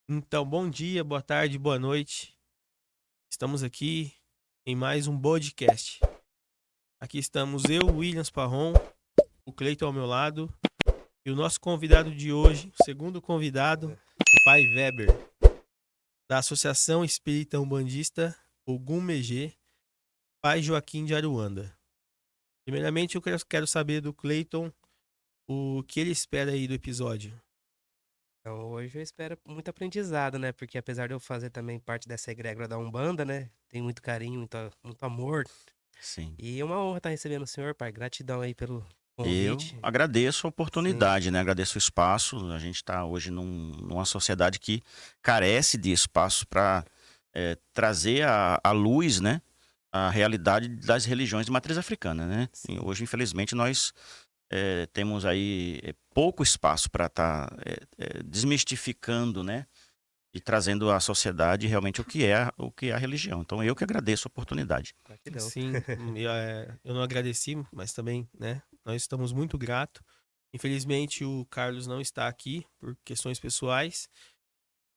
Então, bom dia, boa tarde, boa noite. Estamos aqui em mais um podcast. Aqui estamos eu, Williams Parron, o Cleiton ao meu lado e o nosso convidado de hoje, o segundo convidado, o Pai Weber, da Associação Espírita Umbandista Ogum Megê, Pai Joaquim de Aruanda. Primeiramente, eu quero saber do Cleiton o que ele espera aí do episódio. Então, hoje eu espero muito aprendizado, né? Porque apesar de eu fazer também parte dessa egrégora da Umbanda, né? Tem muito carinho, muito amor. Sim. E é uma honra estar recebendo o senhor, pai. Gratidão aí pelo Eu convite. agradeço a Sim, oportunidade, né? Agradeço o espaço. A gente está hoje numa sociedade que carece de espaço para trazer à luz, né? A realidade das religiões de matriz africana, né? E sim. hoje, infelizmente, nós temos aí pouco espaço para estar desmistificando, né? E trazendo à sociedade realmente o que é a religião. Então, eu que agradeço a oportunidade. Gratidão. Sim, eu não agradeci, mas também, né? Nós estamos muito gratos. Infelizmente, o Carlos não está aqui por questões pessoais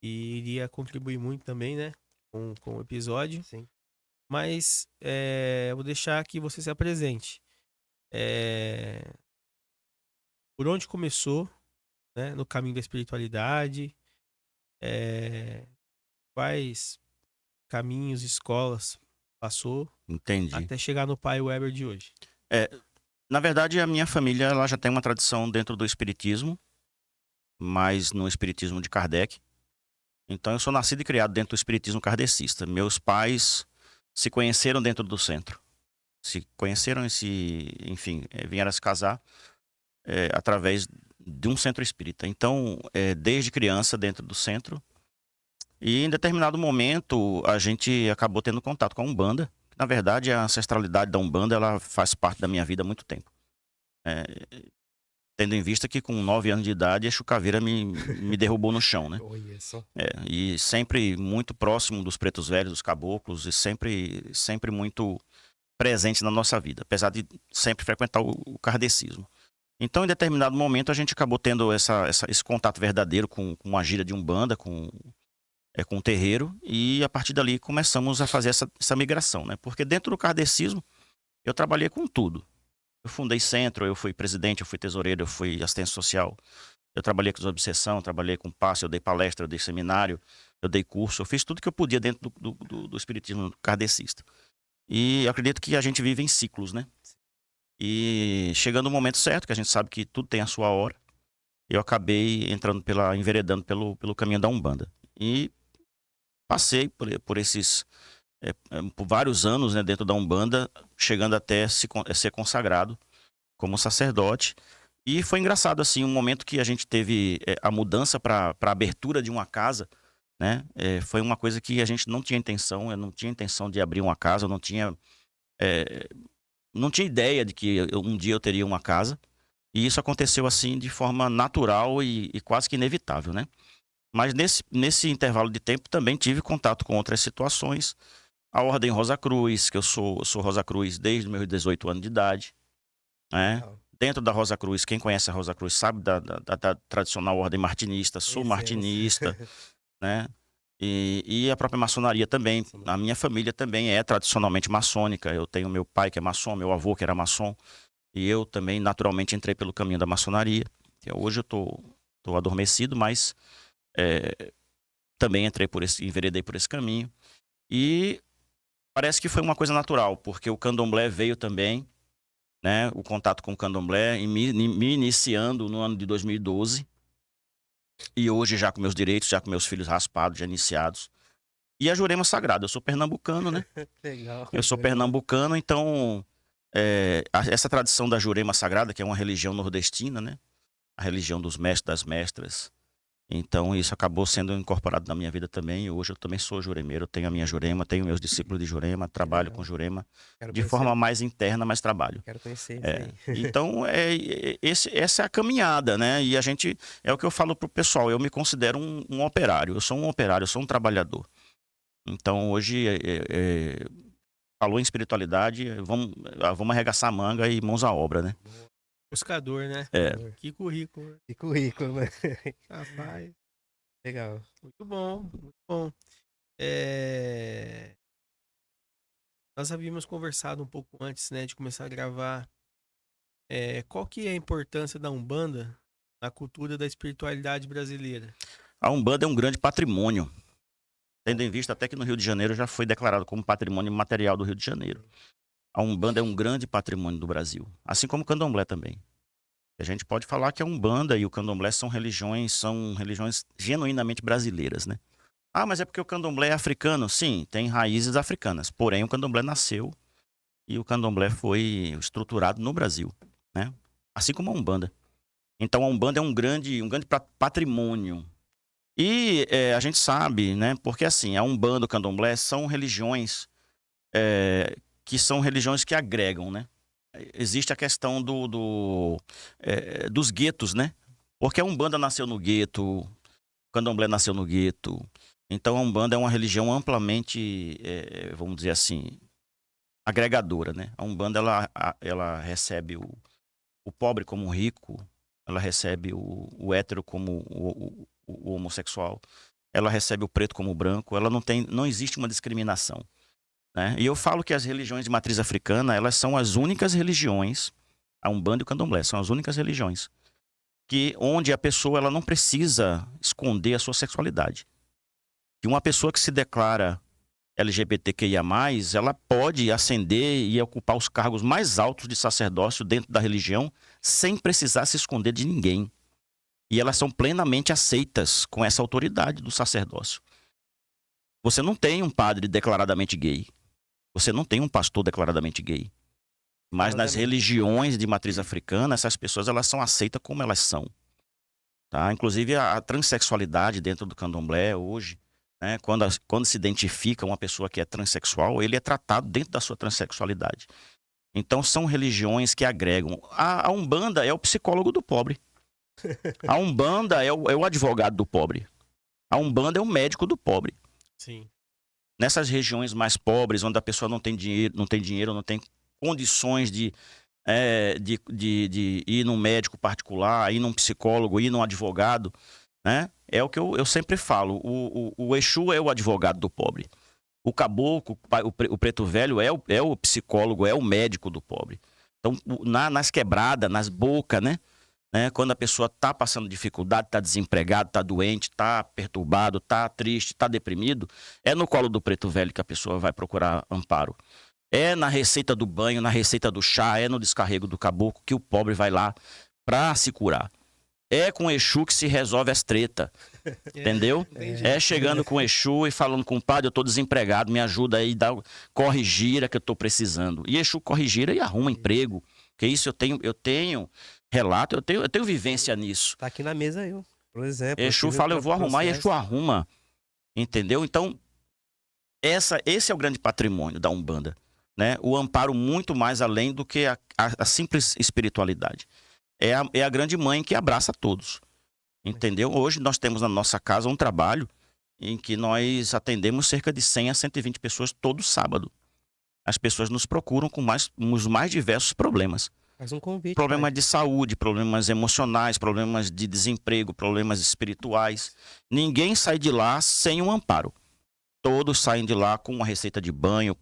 e iria contribuir muito também, né? Com o episódio. Sim. Mas eu vou deixar que você se apresente. É, por onde começou, né? No caminho da espiritualidade, é, quais caminhos, escolas passou Entendi. até chegar no Pai Weber de hoje. É, Na verdade, a minha família ela já tem uma tradição dentro do espiritismo, mas no espiritismo de Kardec. Então, eu sou nascido e criado dentro do espiritismo kardecista. Meus pais se conheceram dentro do centro. Se conheceram enfim, vieram a se casar através de um centro espírita. Então, desde criança dentro do centro. E em determinado momento, a gente acabou tendo contato com a Umbanda. Na verdade, a ancestralidade da Umbanda ela faz parte da minha vida há muito tempo. É, Tendo em vista que com 9 anos de idade a chucaveira me derrubou no chão, né? Olha só. E sempre muito próximo dos pretos velhos, dos caboclos, e sempre muito presente na nossa vida, apesar de sempre frequentar o kardecismo. Então, em determinado momento, a gente acabou tendo esse contato verdadeiro com a gira de Umbanda, com o terreiro, e a partir dali começamos a fazer essa migração, né? Porque dentro do kardecismo, eu trabalhei com tudo. Eu fundei centro, eu fui presidente, eu fui tesoureiro, eu fui assistente social. Eu trabalhei com obsessão, trabalhei com passe, eu dei palestra, eu dei seminário, eu dei curso, eu fiz tudo que eu podia dentro do espiritismo kardecista. E eu acredito que a gente vive em ciclos, né? E chegando o momento certo, que a gente sabe que tudo tem a sua hora, eu acabei enveredando pelo caminho da Umbanda. E passei por vários anos, né, dentro da Umbanda, chegando até ser consagrado como sacerdote. E foi engraçado, assim, um momento que a gente teve a mudança para a abertura de uma casa, né? Foi uma coisa que a gente não tinha intenção, eu não tinha intenção de abrir uma casa, eu eh, não tinha ideia de que um dia eu teria uma casa. E isso aconteceu, assim, de forma natural e quase que inevitável, né? Mas nesse intervalo de tempo também tive contato com outras situações. A Ordem Rosa Cruz, que eu sou Rosa Cruz desde meus 18 anos de idade, né? Legal. Dentro da Rosa Cruz, quem conhece a Rosa Cruz sabe da tradicional ordem martinista, sou Conhecemos. martinista, né? E a própria maçonaria também. A minha família também é tradicionalmente maçônica. Eu tenho meu pai que é maçom, meu avô que era maçom, e eu também naturalmente entrei pelo caminho da maçonaria. Hoje eu tô adormecido, mas eh, também enveredei por esse caminho. E parece que foi uma coisa natural, porque o candomblé veio também, né? O contato com o candomblé, e me iniciando no ano de 2012. E hoje já com meus direitos, já com meus filhos raspados, já iniciados. E a Jurema Sagrada. Eu sou pernambucano, né? Legal, Eu sou Jurema. pernambucano, então essa tradição da Jurema Sagrada, que é uma religião nordestina, né? A religião dos mestres, das mestras. Então isso acabou sendo incorporado na minha vida também. E hoje eu também sou juremeiro, tenho a minha Jurema, tenho meus discípulos de Jurema, Que trabalho com legal. Jurema Quero de forma conhecer. mais interna, mas trabalho. Quero conhecer isso aí. Então, essa é a caminhada, né? E a gente, é o que eu falo pro pessoal, eu me considero um operário, eu sou um operário, eu sou um trabalhador. Então, hoje, falou em espiritualidade, vamos arregaçar a manga e mãos à obra, né? Boa. Buscador, né? É, Pescador. Que currículo, né? Que currículo, né? Rapaz. Legal. Muito bom, muito bom. É, Nós havíamos conversado um pouco antes, né, de começar a gravar. Qual que é a importância da Umbanda na cultura da espiritualidade brasileira? A Umbanda é um grande patrimônio, tendo em vista até que no Rio de Janeiro já foi declarado como patrimônio material do Rio de Janeiro. A Umbanda é um grande patrimônio do Brasil, assim como o Candomblé também. A gente pode falar que a Umbanda e o Candomblé são religiões genuinamente brasileiras, né? Ah, mas é porque o Candomblé é africano? Sim, tem raízes africanas. Porém, o Candomblé nasceu e o Candomblé foi estruturado no Brasil, né? Assim como a Umbanda. Então, a Umbanda é um grande patrimônio. E a gente sabe, né? Porque assim, a Umbanda e o Candomblé são religiões que são religiões que agregam, né? Existe a questão dos guetos, né? Porque a Umbanda nasceu no gueto, o Candomblé nasceu no gueto. Então a Umbanda é uma religião amplamente, vamos dizer assim, agregadora, né? A Umbanda ela recebe o pobre como o rico, ela recebe o hétero como o homossexual, ela recebe o preto como o branco, ela não existe uma discriminação, né? E eu falo que as religiões de matriz africana, elas são as únicas religiões, a Umbanda e o Candomblé são as únicas religiões onde a pessoa ela não precisa esconder a sua sexualidade. Que uma pessoa que se declara LGBTQIA+, ela pode ascender e ocupar os cargos mais altos de sacerdócio dentro da religião sem precisar se esconder de ninguém. E elas são plenamente aceitas com essa autoridade do sacerdócio. Você não tem um padre declaradamente gay. Você não tem um pastor declaradamente gay. Mas nas religiões de matriz africana, essas pessoas elas são aceitas como elas são. Tá? Inclusive a transexualidade dentro do candomblé hoje, né? Quando se identifica uma pessoa que é transexual, ele é tratado dentro da sua transexualidade. Então são religiões que agregam. A Umbanda é o psicólogo do pobre. A Umbanda é o advogado do pobre. A Umbanda é o médico do pobre. Sim. Nessas regiões mais pobres, onde a pessoa não tem dinheiro, não tem condições de ir num médico particular, ir num psicólogo, ir num advogado, né? É o que eu sempre falo. O Exu é o advogado do pobre. O caboclo, o preto velho, é o psicólogo, é o médico do pobre. Então, nas quebradas, nas bocas, né? Quando a pessoa está passando dificuldade, está desempregado, está doente, está perturbado, está triste, está deprimido, é no colo do preto velho que a pessoa vai procurar amparo. É na receita do banho, na receita do chá, é no descarrego do caboclo que o pobre vai lá para se curar. É com o Exu que se resolve as tretas, entendeu? É chegando com o Exu e falando com o padre, eu tô desempregado, me ajuda aí, corre gira que eu tô precisando. E Exu corre gira e arruma emprego, que isso eu tenho relato, eu tenho vivência nisso. Tá aqui na mesa eu, por exemplo. Exu fala, eu vou arrumar, e Exu arruma, entendeu? Então, esse é o grande patrimônio da Umbanda, né? O amparo muito mais além do que a simples espiritualidade. É a grande mãe que abraça todos, entendeu? Hoje nós temos na nossa casa um trabalho em que nós atendemos cerca de 100 a 120 pessoas todo sábado. As pessoas nos procuram com os mais diversos problemas. Faz um convite. Problemas de saúde, problemas emocionais, problemas de desemprego, problemas espirituais. Ninguém sai de lá sem um amparo. Todos saem de lá com uma receita de banho,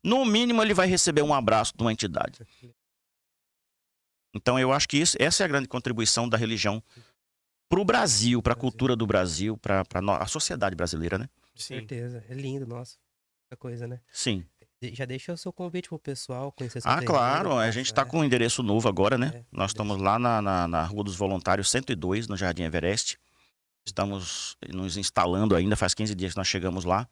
no mínimo ele vai receber um abraço de uma entidade. Então eu acho que essa é a grande contribuição da religião para o Brasil, para a cultura do Brasil, para a sociedade brasileira, né? Com certeza. É lindo, nossa. Muita coisa, né? Sim. Já deixa o seu convite pro pessoal conhecer seu terreiro, Claro. A gente está com um endereço novo agora, né? Nós estamos lá na Rua dos Voluntários 102, no Jardim Everest. Estamos nos instalando ainda, faz 15 dias que nós chegamos lá.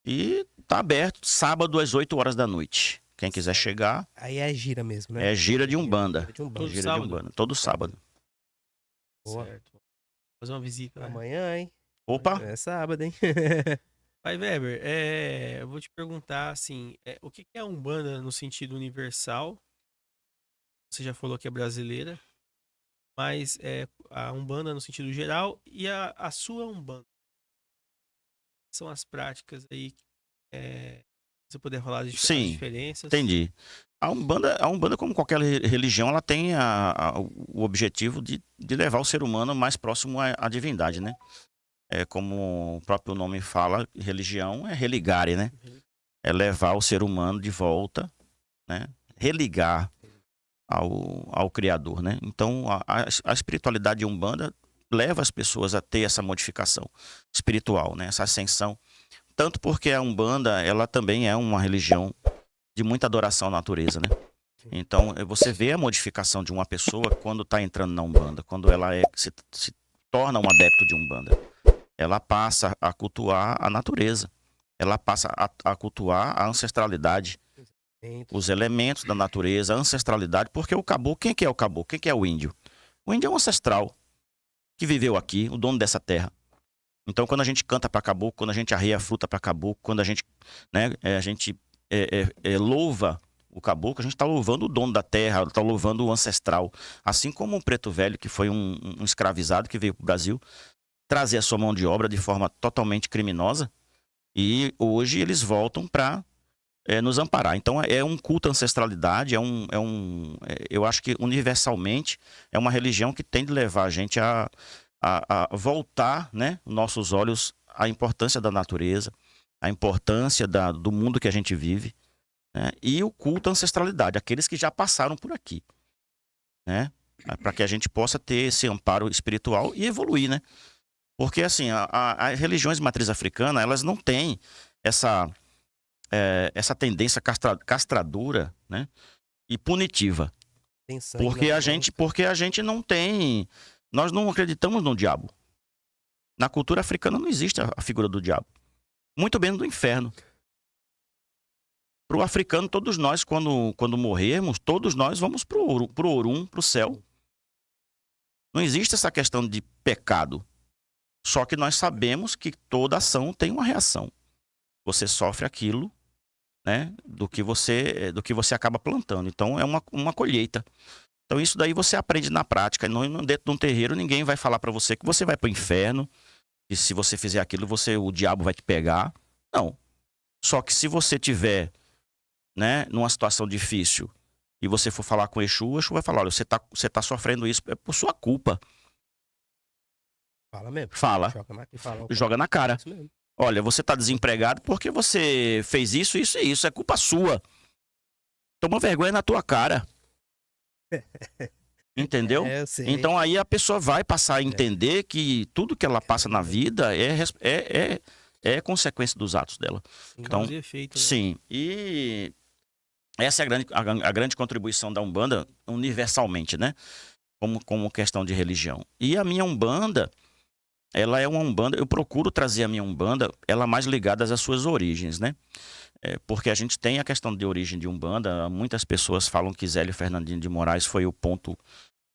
E tá aberto sábado às 8 horas da noite. Quem quiser chegar. Aí é gira mesmo, né? É gira de Umbanda. Gira de Umbanda. Todo sábado. Boa. Certo. Fazer uma visita, né? Amanhã, hein? Opa! É sábado, hein? Pai Weber, eu vou te perguntar, assim, o que é a Umbanda no sentido universal? Você já falou que é brasileira, mas a Umbanda no sentido geral e a sua Umbanda. São as práticas aí, se você puder falar as diferenças. Entendi. A Umbanda, como qualquer religião, ela tem o objetivo de levar o ser humano mais próximo à divindade, né? como o próprio nome fala, religião é religare, né? É levar o ser humano de volta, né? Religar ao Criador, né? Então, a espiritualidade de Umbanda leva as pessoas a ter essa modificação espiritual, né? Essa ascensão. Tanto porque a Umbanda, ela também é uma religião de muita adoração à natureza, né? Então, você vê a modificação de uma pessoa quando está entrando na Umbanda, quando ela se torna um adepto de Umbanda. Ela passa a cultuar a natureza. Ela passa a cultuar a ancestralidade, os elementos da natureza, a ancestralidade, porque o caboclo, quem que é o caboclo? Quem que é o índio? O índio é um ancestral que viveu aqui, o dono dessa terra. Então, quando a gente canta para caboclo, quando a gente arreia a fruta para caboclo, quando a gente, né, louva o caboclo, a gente está louvando o dono da terra, está louvando o ancestral. Assim como o preto velho, que foi um escravizado que veio para o Brasil, trazer a sua mão de obra de forma totalmente criminosa, e hoje eles voltam para nos amparar. Então é um culto à ancestralidade, eu acho que universalmente é uma religião que tem de levar a gente a voltar, né, nossos olhos à importância da natureza, à importância do mundo que a gente vive, né, e o culto à ancestralidade, aqueles que já passaram por aqui, né, para que a gente possa ter esse amparo espiritual e evoluir, né? Porque assim, as religiões de matriz africana, elas não têm essa tendência castradora, né, e punitiva. Tem sangue Porque a gente não tem. Nós não acreditamos no diabo. Na cultura africana não existe a figura do diabo. Muito menos do inferno. Para o africano, todos nós, quando morrermos, todos nós vamos pro Orum, pro céu. Não existe essa questão de pecado. Só que nós sabemos que toda ação tem uma reação. Você sofre aquilo, né, do que você acaba plantando. Então é uma colheita. Então isso daí você aprende na prática. Dentro de um terreiro ninguém vai falar para você que você vai para o inferno, e se você fizer aquilo o diabo vai te pegar. Não. Só que se você tiver, né, numa situação difícil e você for falar com o Exu vai falar: olha, você tá sofrendo isso por sua culpa. Fala mesmo. Fala. Joga na cara. Isso mesmo. Olha, você tá desempregado porque você fez isso, isso e isso. É culpa sua. Toma vergonha na tua cara. Entendeu? Eu sei. Então aí a pessoa vai passar a entender que tudo que ela passa na vida é consequência dos atos dela. Então, Causa e efeito, né? sim. E essa é a grande contribuição da Umbanda universalmente, né? Como questão de religião. E a minha Umbanda, ela é uma Umbanda, eu procuro trazer a minha Umbanda, ela mais ligada às suas origens, né? Porque a gente tem a questão de origem de Umbanda, muitas pessoas falam que Zélio Fernandinho de Moraes foi o ponto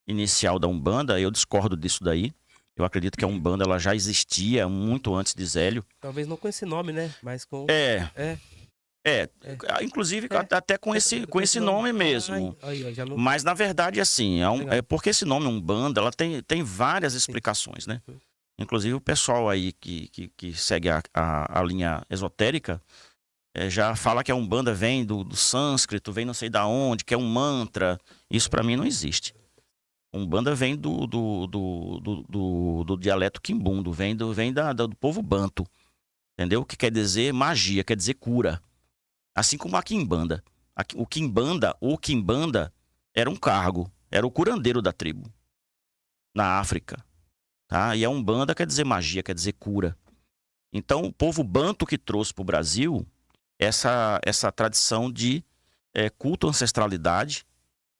inicial da Umbanda, eu discordo disso daí. Eu acredito que a Umbanda ela já existia muito antes de Zélio. Talvez não com esse nome, né? Mas com... Inclusive até com esse nome mesmo. Já não... Mas na verdade, assim, porque esse nome Umbanda, ela tem várias explicações, né? Inclusive o pessoal aí que segue a linha esotérica já fala que a Umbanda vem do sânscrito, vem não sei da onde, que é um mantra. Isso para mim não existe. Umbanda vem do dialeto quimbundo, vem do povo banto, entendeu? Que quer dizer magia, quer dizer cura. Assim como a quimbanda. O quimbanda era um cargo, era o curandeiro da tribo na África. Tá? E a Umbanda quer dizer magia, quer dizer cura. Então, o povo banto que trouxe para o Brasil essa tradição de culto à ancestralidade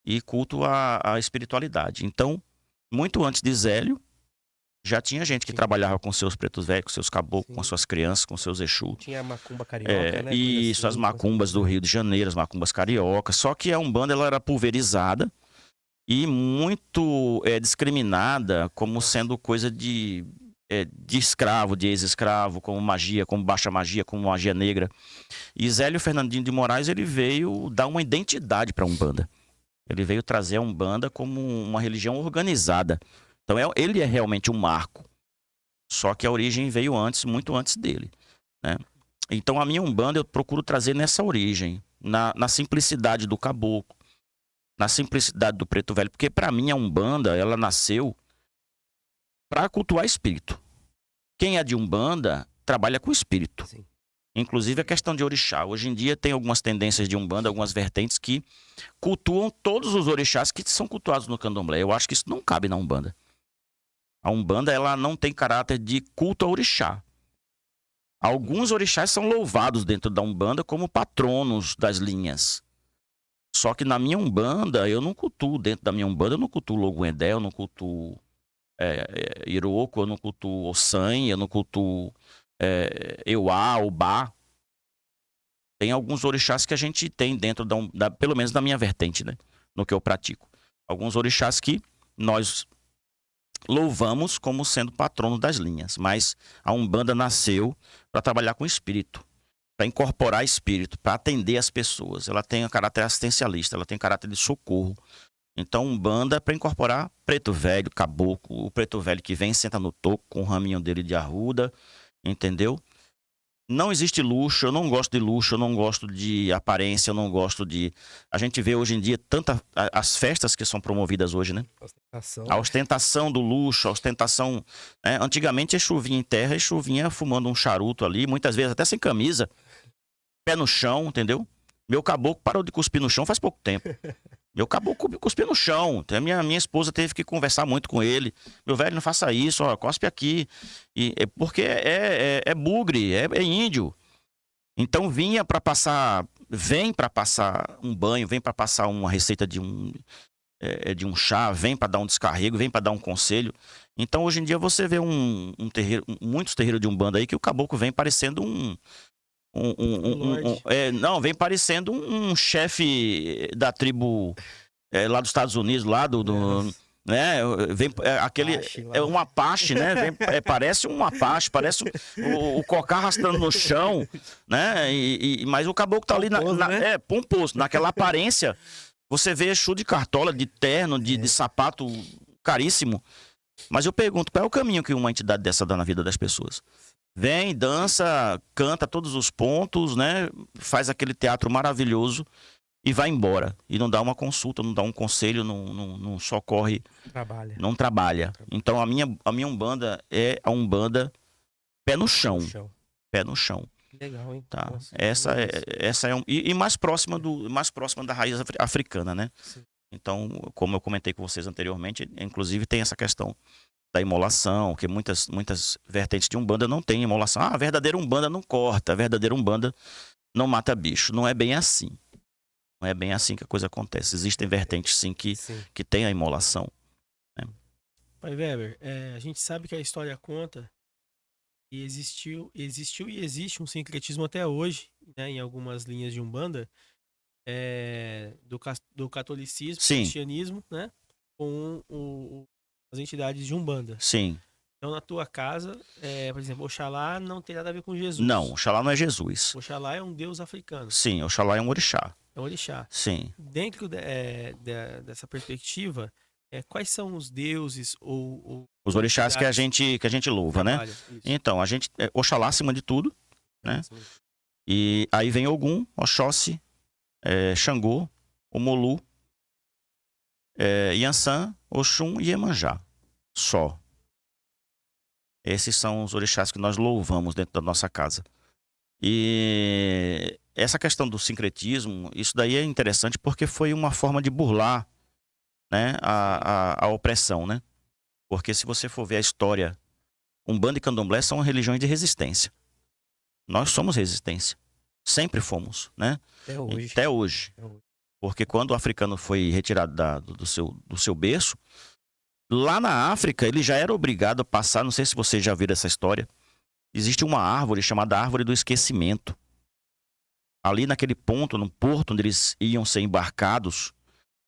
e culto à espiritualidade. Então, muito antes de Zélio, já tinha gente que trabalhava com seus pretos velhos, com seus caboclos, com suas crianças, com seus Exu. Tinha a macumba carioca, né? Isso, as macumbas do Rio de Janeiro, as macumbas cariocas. Só que a Umbanda ela era pulverizada e muito discriminada como sendo coisa de escravo, de ex-escravo, como magia, como baixa magia, como magia negra. E Zélio Fernandinho de Moraes ele veio dar uma identidade para a Umbanda. Ele veio trazer a Umbanda como uma religião organizada. Então ele é realmente um marco. Só que a origem veio antes, muito antes dele, né? Então a minha Umbanda eu procuro trazer nessa origem, na simplicidade do caboclo, na simplicidade do preto velho. Porque para mim a Umbanda, ela nasceu para cultuar espírito. Quem é de Umbanda trabalha com espírito. Sim. Inclusive a questão de orixá. Hoje em dia tem algumas tendências de Umbanda, algumas vertentes que cultuam todos os orixás que são cultuados no candomblé. Eu acho que isso não cabe na Umbanda. A Umbanda, ela não tem caráter de culto a orixá. Alguns orixás são louvados dentro da Umbanda como patronos das linhas. Só que na minha Umbanda, eu não cultuo, dentro da minha Umbanda, eu não cultuo Loguendé, eu não cultuo Iroko, eu não cultuo Ossan, eu não cultuo Euá, Obá. Tem alguns orixás que a gente tem dentro pelo menos da minha vertente, né? No que eu pratico. Alguns orixás que nós louvamos como sendo patrono das linhas. Mas a Umbanda nasceu para trabalhar com espírito, para incorporar espírito, para atender as pessoas. Ela tem um caráter assistencialista, ela tem caráter de socorro. Então, Umbanda é para incorporar preto velho, caboclo, o preto velho que vem, senta no toco com o raminho dele de arruda, entendeu? Não existe luxo, eu não gosto de luxo, eu não gosto de aparência, eu não gosto de... A gente vê hoje em dia as festas que são promovidas hoje, né? Ostentação. A ostentação do luxo, a ostentação... Antigamente, Exu vinha em terra, Exu vinha fumando um charuto ali, muitas vezes até sem camisa, pé no chão, entendeu? Meu caboclo parou de cuspir no chão faz pouco tempo. Meu caboclo cuspiu no chão. Minha esposa teve que conversar muito com ele. Meu velho, não faça isso, ó, cospe aqui. Porque é bugre, é índio. Então vem para passar um banho, vem para passar uma receita de um chá, vem para dar um descarrego, vem para dar um conselho. Então hoje em dia você vê muitos terreiros de Umbanda aí que o caboclo vem parecendo vem parecendo um chefe da tribo lá dos Estados Unidos, lá né? Vem aquele um Apache, né? Parece um Apache, parece o cocá arrastando no chão, né? Mas o caboclo tá ali pomposo, naquela aparência. Você vê Exu de cartola, de terno, de sapato caríssimo. Mas eu pergunto, qual é o caminho que uma entidade dessa dá na vida das pessoas? Vem, dança, canta todos os pontos, né? Faz aquele teatro maravilhoso e vai embora. E não dá uma consulta, não dá um conselho, não socorre, não trabalha. Então a minha Umbanda é a Umbanda pé no chão. Pé no chão. Legal, hein? Tá. Nossa, Essa é e mais próxima da raiz africana, né? Sim. Então, como eu comentei com vocês anteriormente, inclusive tem essa questão da imolação, que muitas vertentes de Umbanda não tem imolação. A verdadeira Umbanda não corta, a verdadeira Umbanda não mata bicho. Não é bem assim. Não é bem assim que a coisa acontece. Existem vertentes, sim, que tem a imolação. Né? Pai Weber, a gente sabe que a história conta e existiu e existe um sincretismo até hoje, né, em algumas linhas de Umbanda, do catolicismo, sim, cristianismo, né, com as entidades de Umbanda. Sim. Então, na tua casa, por exemplo, Oxalá não tem nada a ver com Jesus. Não, Oxalá não é Jesus. Oxalá é um deus africano. Sim, Oxalá é um orixá. É um orixá. Sim. Dentro dessa perspectiva, quais são os deuses ou os orixás que a gente louva, né? Isso. Então, Oxalá acima de tudo, né? E aí vem Ogum, Oxóssi, Xangô, Omolu, Yansan, Oxum e Iemanjá. Só. Esses são os orixás que nós louvamos dentro da nossa casa. E essa questão do sincretismo, isso daí é interessante porque foi uma forma de burlar, né, a opressão, né? Porque se você for ver a história, Umbanda e Candomblé são religiões de resistência. Nós somos resistência. Sempre fomos, né? Até hoje. Porque quando o africano foi retirado do seu berço, lá na África ele já era obrigado a passar, não sei se vocês já viram essa história, existe uma árvore chamada Árvore do Esquecimento. Ali naquele ponto, no porto onde eles iam ser embarcados,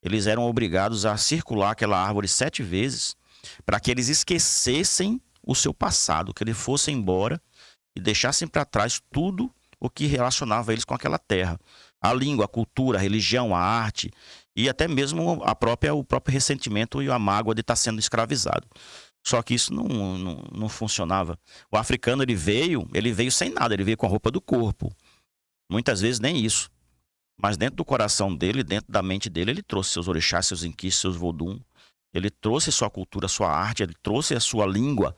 eles eram obrigados a circular aquela árvore 7 vezes para que eles esquecessem o seu passado, que eles fossem embora e deixassem para trás tudo o que relacionava eles com aquela terra. A língua, a cultura, a religião, a arte e até mesmo o próprio ressentimento e a mágoa de estar sendo escravizado. Só que isso não funcionava. O africano ele veio sem nada, ele veio com a roupa do corpo. Muitas vezes nem isso. Mas dentro do coração dele, dentro da mente dele, ele trouxe seus orixás, seus inquis, seus vodum. Ele trouxe sua cultura, sua arte, ele trouxe a sua língua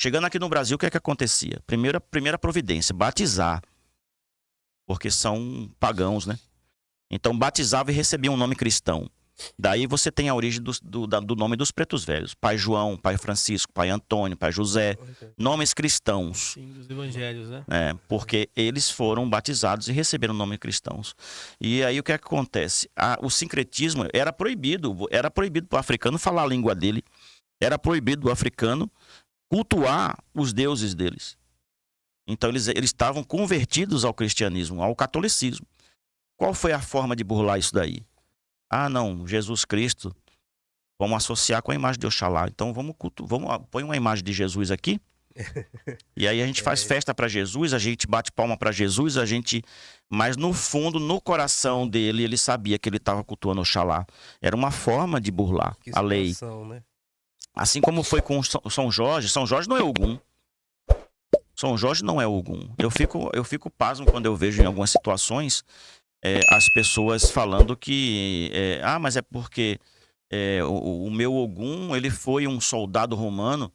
Chegando aqui no Brasil, o que é que acontecia? Primeira providência, batizar. Porque são pagãos, né? Então batizava e recebia um nome cristão. Daí você tem a origem do nome dos pretos velhos. Pai João, pai Francisco, pai Antônio, pai José. Nomes cristãos. Sim, dos evangelhos, né? Porque eles foram batizados e receberam nome cristãos. E aí o que é que acontece? O sincretismo era proibido para o africano falar a língua dele. Era proibido do africano cultuar os deuses deles. Então eles estavam convertidos ao cristianismo, ao catolicismo. Qual foi a forma de burlar isso daí? Ah, não, Jesus Cristo, vamos associar com a imagem de Oxalá. Então vamos põe uma imagem de Jesus aqui. E aí a gente faz festa para Jesus, a gente bate palma para Jesus, mas no fundo, no coração dele, ele sabia que ele estava cultuando Oxalá. Era uma forma de burlar a lei. Né? Assim como foi com São Jorge. São Jorge não é Ogum. São Jorge não é Ogum. Eu fico pasmo quando eu vejo em algumas situações as pessoas falando que mas é porque o meu Ogum, ele foi um soldado romano.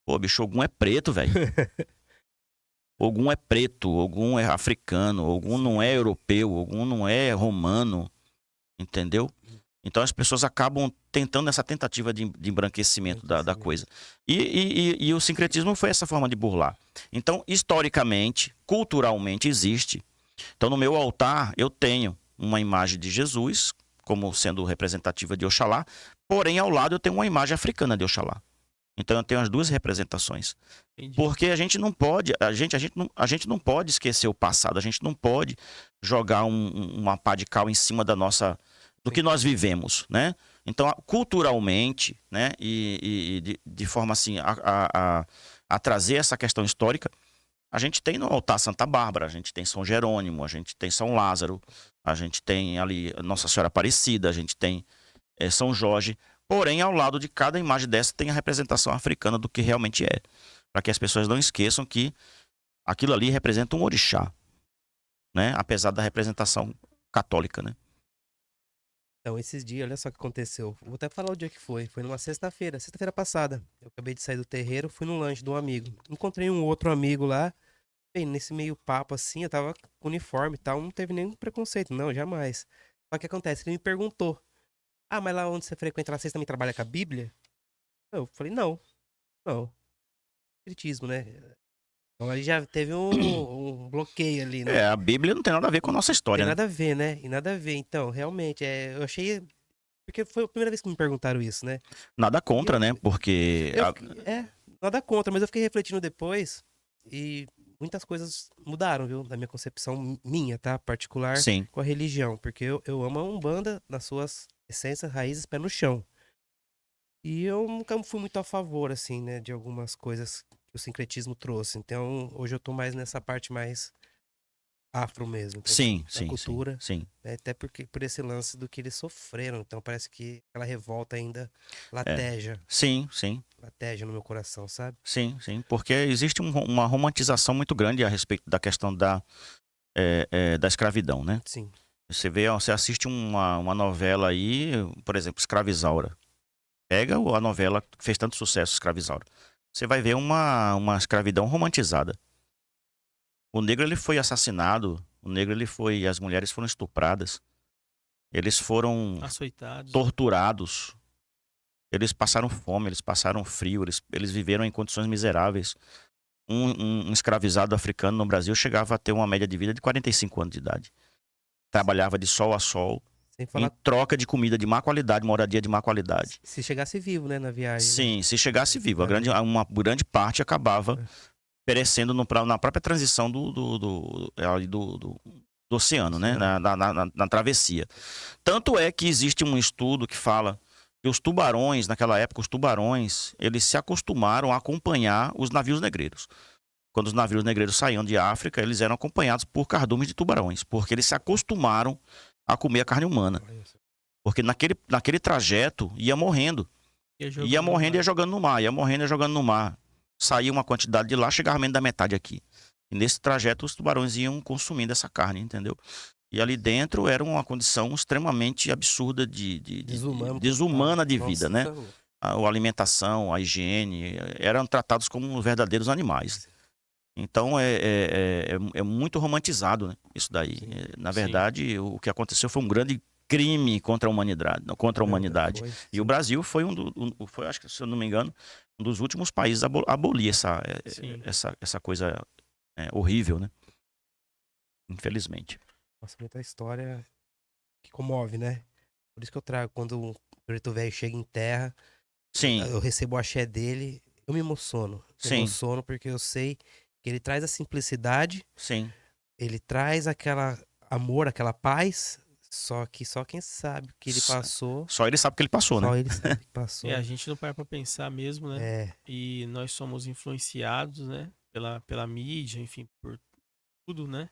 Pô, bicho, Ogum é preto, velho. Ogum é preto, Ogum é africano, Ogum não é europeu, Ogum não é romano, entendeu? Então as pessoas acabam tentando essa tentativa de embranquecimento da coisa. E o sincretismo foi essa forma de burlar. Então, historicamente, culturalmente existe. Então, no meu altar, eu tenho uma imagem de Jesus, como sendo representativa de Oxalá, porém, ao lado eu tenho uma imagem africana de Oxalá. Então, eu tenho as duas representações. Entendi. Porque a gente não pode, a gente não pode esquecer o passado, a gente não pode jogar uma pá de cal em cima do que nós vivemos, né? Então, culturalmente, né, e de forma assim a trazer essa questão histórica, a gente tem no altar Santa Bárbara, a gente tem São Jerônimo, a gente tem São Lázaro, a gente tem ali Nossa Senhora Aparecida, a gente tem São Jorge. Porém, ao lado de cada imagem dessa tem a representação africana do que realmente é. Para que as pessoas não esqueçam que aquilo ali representa um orixá, né? Apesar da representação católica, né? Então, esses dias, olha só o que aconteceu. Vou até falar o dia que foi. Foi numa sexta-feira passada. Eu acabei de sair do terreiro, fui num lanche de um amigo. Encontrei um outro amigo lá. Bem, nesse meio papo assim, eu tava com uniforme e tal. Não teve nenhum preconceito, não, jamais. Só que acontece, ele me perguntou: ah, mas lá onde você frequenta, lá vocês também trabalham com a Bíblia? Eu falei: não. Espiritismo, né? Então aí já teve um bloqueio ali, né? A Bíblia não tem nada a ver com a nossa história, Tem né? nada a ver, né? E nada a ver. Então, realmente, eu achei. Porque foi a primeira vez que me perguntaram isso, né? Nada contra, né? Porque... Nada contra, mas eu fiquei refletindo depois e muitas coisas mudaram, viu? Da minha concepção minha, tá? Particular Sim. com a religião. Porque eu amo a Umbanda nas suas essências, raízes, pé no chão. E eu nunca fui muito a favor, assim, né? De algumas coisas que o sincretismo trouxe. Então, hoje eu tô mais nessa parte mais afro mesmo, entendeu? Sim, Da sim, cultura. sim. Né? Até porque, por esse lance do que eles sofreram. Então parece que aquela revolta ainda lateja. Sim. Lateja no meu coração, sabe? Sim. Porque existe uma romantização muito grande a respeito da questão da escravidão, né? Sim. Você assiste uma novela aí, por exemplo, Escravizaura. Pega a novela que fez tanto sucesso, Escravizaura. Você vai ver uma escravidão romantizada. O negro, ele foi assassinado, as mulheres foram estupradas, eles foram Açoitados. torturados, eles passaram fome, eles passaram frio, eles viveram em condições miseráveis. Um escravizado africano no Brasil chegava a ter uma média de vida de 45 anos de idade. Trabalhava de sol a sol, Sem falar em troca de comida de má qualidade, moradia de má qualidade. se chegasse vivo, né, na viagem. Sim, Né? se chegasse vivo. Uma grande parte acabava perecendo na própria transição do oceano, né? Na travessia. Tanto é que existe um estudo que fala que os tubarões, naquela época, eles se acostumaram a acompanhar os navios negreiros. Quando os navios negreiros saíam de África, eles eram acompanhados por cardumes de tubarões, porque eles se acostumaram a comer a carne humana. Porque naquele trajeto ia morrendo. Ia morrendo e ia jogando no mar. Saía uma quantidade de lá, chegava menos da metade aqui. E nesse trajeto os tubarões iam consumindo essa carne, entendeu? E ali dentro era uma condição extremamente absurda desumana de vida, né? a alimentação, a higiene, eram tratados como verdadeiros animais. Então é muito romantizado, né, isso daí. Sim. Na verdade, o que aconteceu foi um grande crime contra a humanidade. Foi, E o sim. Brasil foi foi, acho que, se eu não me engano, um dos últimos países a abolir Sim. essa coisa horrível, né? Infelizmente. Nossa, muita história que comove, né? Por isso que eu trago, quando um preto velho chega em terra, Sim, eu recebo o axé dele, eu me emociono. Me sim, emociono porque eu sei que ele traz a simplicidade, sim, ele traz aquela amor, aquela paz, só que só quem sabe o que ele S- passou, Só ele sabe que ele passou, né? só ele sabe que É, a passou. gente não para pra pensar mesmo, né? É, E nós somos influenciados, né? Pela mídia, enfim, por tudo, né?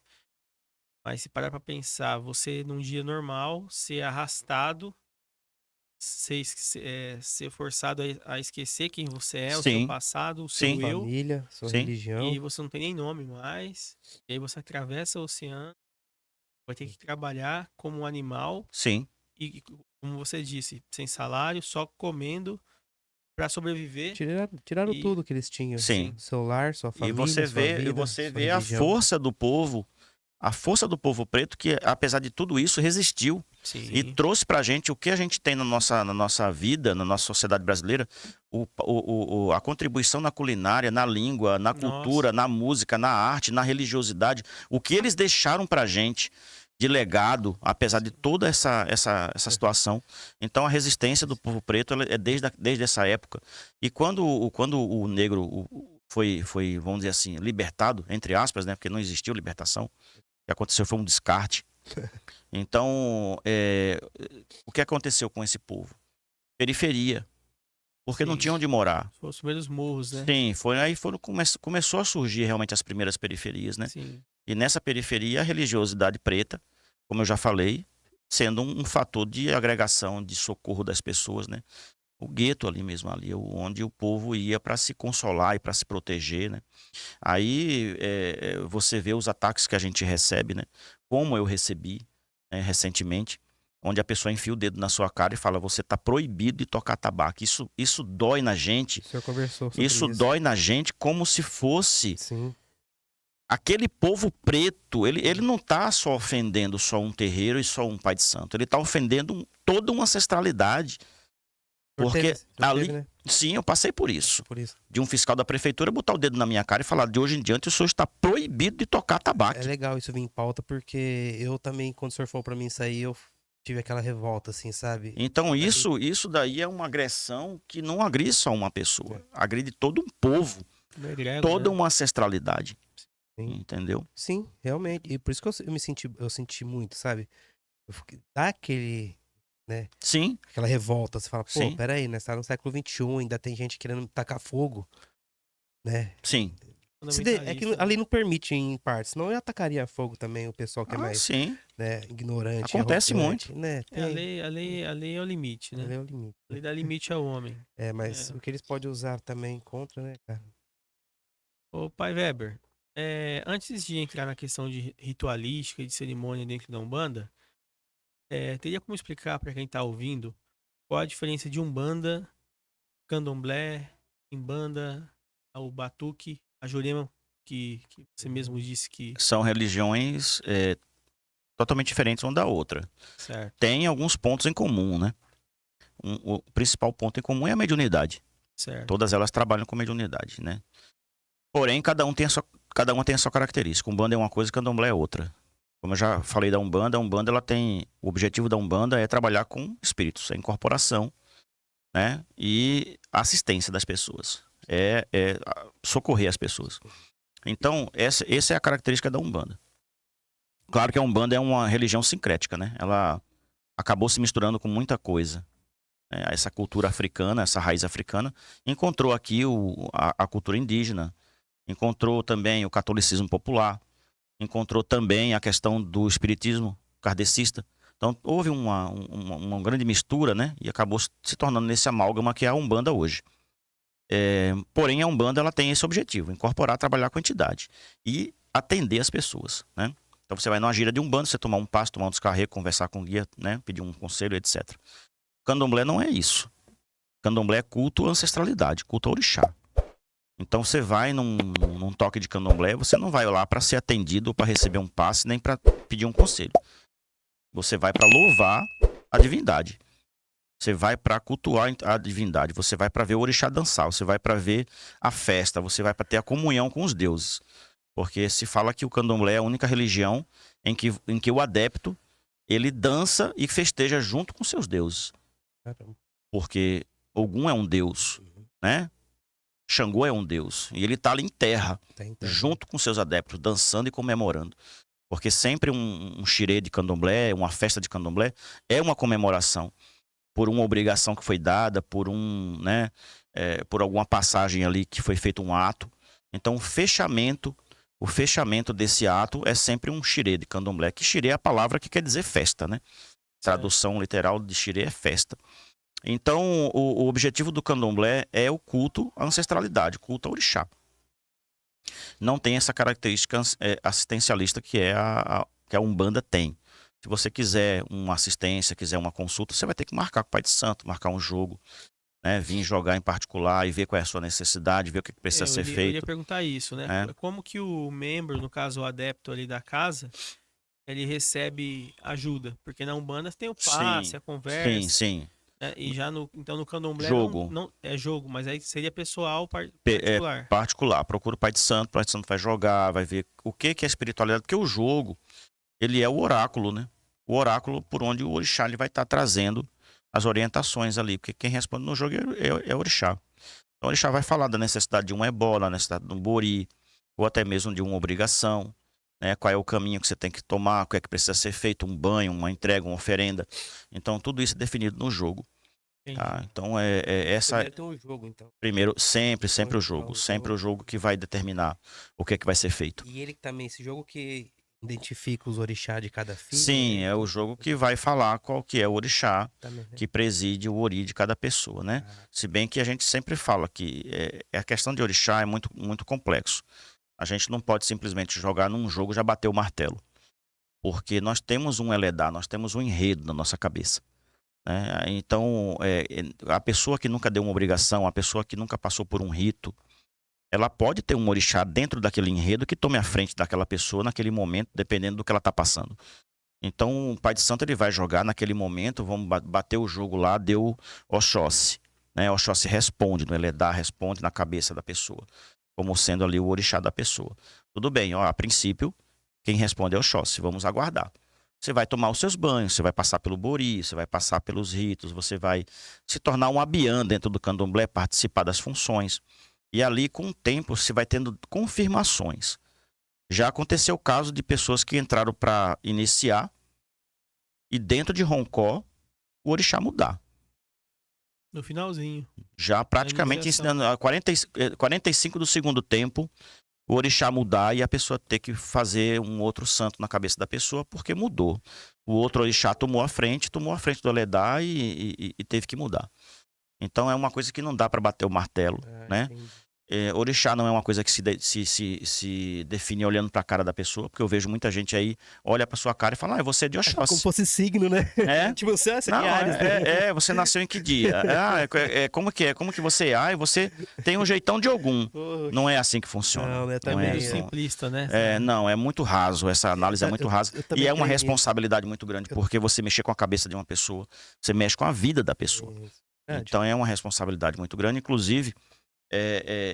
Mas se parar pra pensar, você num dia normal, ser arrastado, ser forçado a esquecer quem você é, o seu Sim, passado, o sim, seu eu, família, sua sim, e religião. você não tem nem nome mais. E aí você atravessa o oceano, vai ter que trabalhar como um animal sim, e, como você disse, sem salário, só comendo pra sobreviver. Tiraram E tudo que eles tinham. sim. Seu lar, sua E família, sua vida, você sua vê religião. a força do povo preto que, apesar de tudo isso, resistiu e sim, trouxe pra gente o que a gente tem na nossa vida, na nossa sociedade brasileira, a contribuição na culinária, na língua, na nossa, cultura, na música, na arte, na religiosidade, o que eles deixaram pra gente de legado, apesar de toda essa situação. Então, a resistência do povo preto ela é desde essa época. E quando o negro foi, vamos dizer assim, libertado, entre aspas, né, porque não existiu libertação, o que aconteceu foi um descarte. Então, o que aconteceu com esse povo? Periferia, porque não sim. tinha onde morar. Foram os primeiros morros, né? Sim, começou a surgir realmente as primeiras periferias, né? Sim, E nessa periferia, a religiosidade preta, como eu já falei, sendo um fator de agregação, de socorro das pessoas, né? O gueto ali mesmo, ali, onde o povo ia para se consolar e para se proteger, né? Aí você vê os ataques que a gente recebe, né? Como eu recebi, né, recentemente, onde a pessoa enfia o dedo na sua cara e fala: você está proibido de tocar tabaco. Isso dói na gente. O senhor conversou sobre Isso isso. dói na gente como se fosse Sim, aquele povo preto. Ele não está só ofendendo só um terreiro e só um pai de santo. Ele está ofendendo toda uma ancestralidade. Porque o senhor teve, ali, né? sim, eu passei por isso. Por isso. De um fiscal da prefeitura botar o dedo na minha cara e falar: de hoje em diante o senhor está proibido de tocar É tabaco. legal isso vir em pauta, porque eu também, quando o senhor falou pra mim isso aí, eu tive aquela revolta, assim, sabe? Então Mas, isso daí é uma agressão que não agride só uma pessoa, É. agride todo um povo, uma egrégora, toda né? uma ancestralidade, sim, entendeu? sim, realmente. E por isso que eu senti muito, sabe? Dá aquele, né? Sim, Aquela revolta. Você fala, pô, sim, peraí, né? Você tá no século XXI, ainda tem gente querendo tacar fogo, né? sim. É que Fundamentalista, a né? lei não permite em parte, senão eu atacaria fogo também o pessoal que é Ah, mais, sim. né, ignorante, Acontece muito. arrogante, né? É, Tem, a lei é o limite, a né? lei é o limite. A lei dá limite ao homem. É, mas É. o que eles podem usar também contra, né, cara? Ô, pai Weber, antes de entrar na questão de ritualística e de cerimônia dentro da Umbanda, teria como explicar para quem tá ouvindo qual a diferença de Umbanda, Candomblé, Kimbanda, o Batuque, a Jurema, que você mesmo disse que... São religiões totalmente diferentes uma da outra. Certo, Tem alguns pontos em comum, né? O principal ponto em comum é a mediunidade. certo. Todas elas trabalham com mediunidade, né? Porém, cada uma tem a sua característica. Umbanda é uma coisa, Candomblé é outra. Como eu já falei da Umbanda, a Umbanda ela tem. O objetivo da Umbanda é trabalhar com espíritos, é incorporação, né? E assistência das pessoas. Socorrer as pessoas. Então, essa é a característica da Umbanda. Claro que a Umbanda é uma religião sincrética, né? Ela acabou se misturando com muita coisa. Essa cultura africana, essa raiz africana, encontrou aqui a cultura indígena, encontrou também o catolicismo popular, encontrou também a questão do espiritismo kardecista. Então houve uma grande mistura, né? E acabou se tornando nesse amálgama que é a Umbanda hoje. Porém, a Umbanda ela tem esse objetivo, incorporar, trabalhar com a entidade e atender as pessoas, né? Então você vai numa gira de Umbanda, você tomar um passo, tomar um descarrego, conversar com o guia, né? Pedir um conselho, etc. Candomblé não é isso. Candomblé é culto à ancestralidade, culto ao orixá. Então você vai num toque de candomblé, você não vai lá para ser atendido ou para receber um passe, nem para pedir um conselho. Você vai para louvar a divindade. Você vai para cultuar a divindade. Você vai para ver o orixá dançar. Você vai para ver a festa. Você vai para ter a comunhão com os deuses. Porque se fala que o candomblé é a única religião em que o adepto ele dança e festeja junto com seus deuses. Caramba. Porque Ogum é um deus, né? Xangô é um deus. E ele está ali em terra, junto com seus adeptos, dançando e comemorando. Porque sempre um xirê de candomblé, uma festa de candomblé, é uma comemoração por uma obrigação que foi dada, por por alguma passagem ali que foi feito um ato. Então o fechamento desse ato é sempre um xirê de candomblé, que xirê é a palavra que quer dizer festa, né? Tradução literal de xirê é festa. Então, o objetivo do candomblé é o culto à ancestralidade, culto ao orixá. Não tem essa característica assistencialista que a Umbanda tem. Se você quiser uma assistência, quiser uma consulta, você vai ter que marcar com o Pai de Santo, marcar um jogo, né? Vir jogar em particular e ver qual é a sua necessidade, ver o que precisa ser Eu feito. ia perguntar isso, né? Como que o membro, no caso o adepto ali da casa, ele recebe ajuda? Porque na Umbanda tem o passe, a conversa. Sim. E já então no candomblé jogo. Não é jogo, mas aí seria pessoal particular. Particular. Procura o Pai de Santo, o Pai de Santo vai jogar, vai ver o que é espiritualidade, porque o jogo, ele é o oráculo, né? O oráculo por onde o orixá ele vai estar trazendo as orientações ali, porque quem responde no jogo é o orixá. Então o orixá vai falar da necessidade de um ebó, da necessidade de um bori, ou até mesmo de uma obrigação, né? Qual é o caminho que você tem que tomar, o que é que precisa ser feito, um banho, uma entrega, uma oferenda. Então tudo isso é definido no jogo. Tá? Então essa. Primeiro tem um jogo, então. Primeiro, sempre o jogo. Sempre o jogo que vai determinar o que é que vai ser feito. E ele também, esse jogo que identifica os orixás de cada filho? Sim, é o jogo que vai falar qual que é o orixá também, né? que preside o ori de cada pessoa, né? Se bem que a gente sempre fala que a questão de orixá é muito, muito complexo. A gente não pode simplesmente jogar num jogo e já bater o martelo. Porque nós temos um eledá, nós temos um enredo na nossa cabeça. Né? Então, a pessoa que nunca deu uma obrigação, a pessoa que nunca passou por um rito, ela pode ter um orixá dentro daquele enredo que tome a frente daquela pessoa naquele momento, dependendo do que ela está passando. Então, o Pai de Santo ele vai jogar naquele momento, vamos bater o jogo lá, deu Oxóssi. Né? Oxóssi responde, no Eledá responde na cabeça da pessoa, como sendo ali o orixá da pessoa. Tudo bem, a princípio, quem responde é Oxóssi, vamos aguardar. Você vai tomar os seus banhos, você vai passar pelo bori, você vai passar pelos ritos, você vai se tornar um abiã dentro do candomblé, participar das funções. E ali, com o tempo, você vai tendo confirmações. Já aconteceu o caso de pessoas que entraram para iniciar e dentro de Roncó, o orixá mudar. No finalzinho. Já praticamente ensinando a 45 do segundo tempo, o orixá mudar e a pessoa ter que fazer um outro santo na cabeça da pessoa porque mudou. O outro orixá tomou a frente do Eledá e teve que mudar. Então é uma coisa que não dá para bater o martelo, né? Orixá não é uma coisa que se define olhando para a cara da pessoa, porque eu vejo muita gente aí, olha para sua cara e fala, você é de Oxóssi. Como fosse signo, né? Tipo, você é não, Ares, né? Você nasceu em que dia? Como que é? Como que você é? Você tem um jeitão de Ogum. Poxa. Não é assim que funciona. Não, né? É meio simplista, né? Não, é muito raso. Essa análise é muito rasa. E é uma responsabilidade muito grande, porque você mexer com a cabeça de uma pessoa, você mexe com a vida da pessoa. Então é uma responsabilidade muito grande. Inclusive,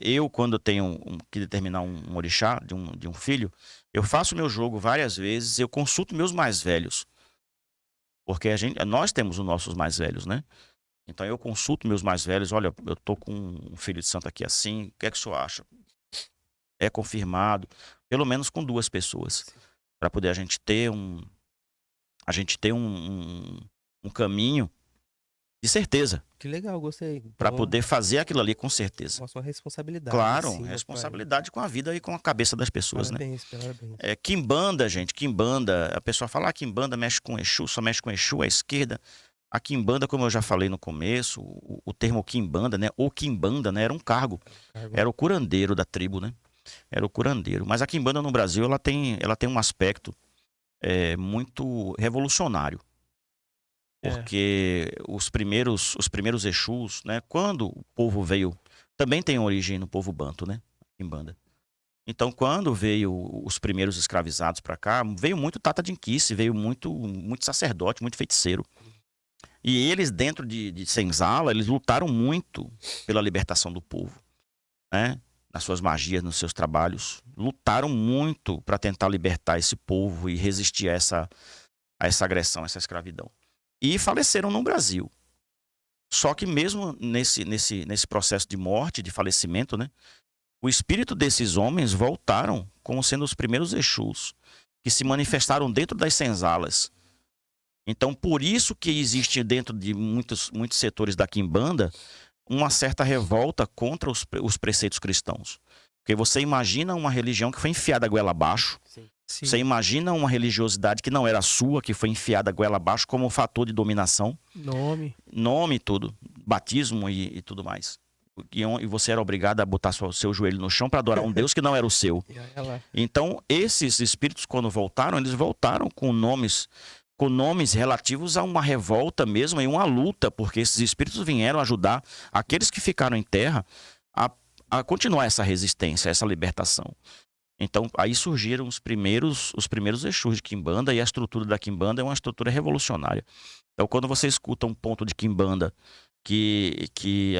eu, quando tenho que determinar um orixá de um filho, eu faço meu jogo várias vezes, eu consulto meus mais velhos. Porque nós temos os nossos mais velhos, né? Então eu consulto meus mais velhos, olha, eu tô com um filho de santo aqui assim, o que é que o senhor acha? É confirmado, pelo menos com 2 pessoas, para poder a gente ter um caminho de certeza. Que legal, gostei. Para poder fazer aquilo ali com certeza. Mostra uma responsabilidade. Claro, sim, responsabilidade com a vida e com a cabeça das pessoas, parabéns, né? Parabéns. Quimbanda, gente, Quimbanda. A pessoa fala, Quimbanda mexe com Exu, só mexe com Exu à esquerda. A Quimbanda, como eu já falei no começo, o termo Quimbanda, né? Ou Quimbanda, né? Era um cargo. Era o curandeiro da tribo, né? Era o curandeiro. Mas a Quimbanda no Brasil, ela tem um aspecto muito revolucionário. Porque os primeiros Exus, né? Quando o povo veio, também tem origem no povo banto, né? Quimbanda. Então, quando veio os primeiros escravizados para cá, veio muito Tata de Inquice, veio muito sacerdote, muito feiticeiro. E eles, dentro de Senzala, eles lutaram muito pela libertação do povo, né? Nas suas magias, nos seus trabalhos. Lutaram muito para tentar libertar esse povo e resistir a essa agressão, a essa escravidão. E faleceram no Brasil. Só que mesmo nesse processo de morte, de falecimento, né? O espírito desses homens voltaram como sendo os primeiros Exus que se manifestaram dentro das senzalas. Então, por isso que existe dentro de muitos setores da Quimbanda uma certa revolta contra os preceitos cristãos. Porque você imagina uma religião que foi enfiada a goela abaixo. Sim. Você imagina uma religiosidade que não era sua, que foi enfiada a goela abaixo como fator de dominação. Nome e tudo. Batismo e tudo mais. E você era obrigado a botar seu joelho no chão para adorar um Deus que não era o seu. Então, esses espíritos, quando voltaram, eles voltaram com nomes relativos a uma revolta mesmo e uma luta, porque esses espíritos vieram ajudar aqueles que ficaram em terra a continuar essa resistência, essa libertação. Então, aí surgiram os primeiros Exus de Quimbanda, e a estrutura da Quimbanda é uma estrutura revolucionária. Então, quando você escuta um ponto de Quimbanda que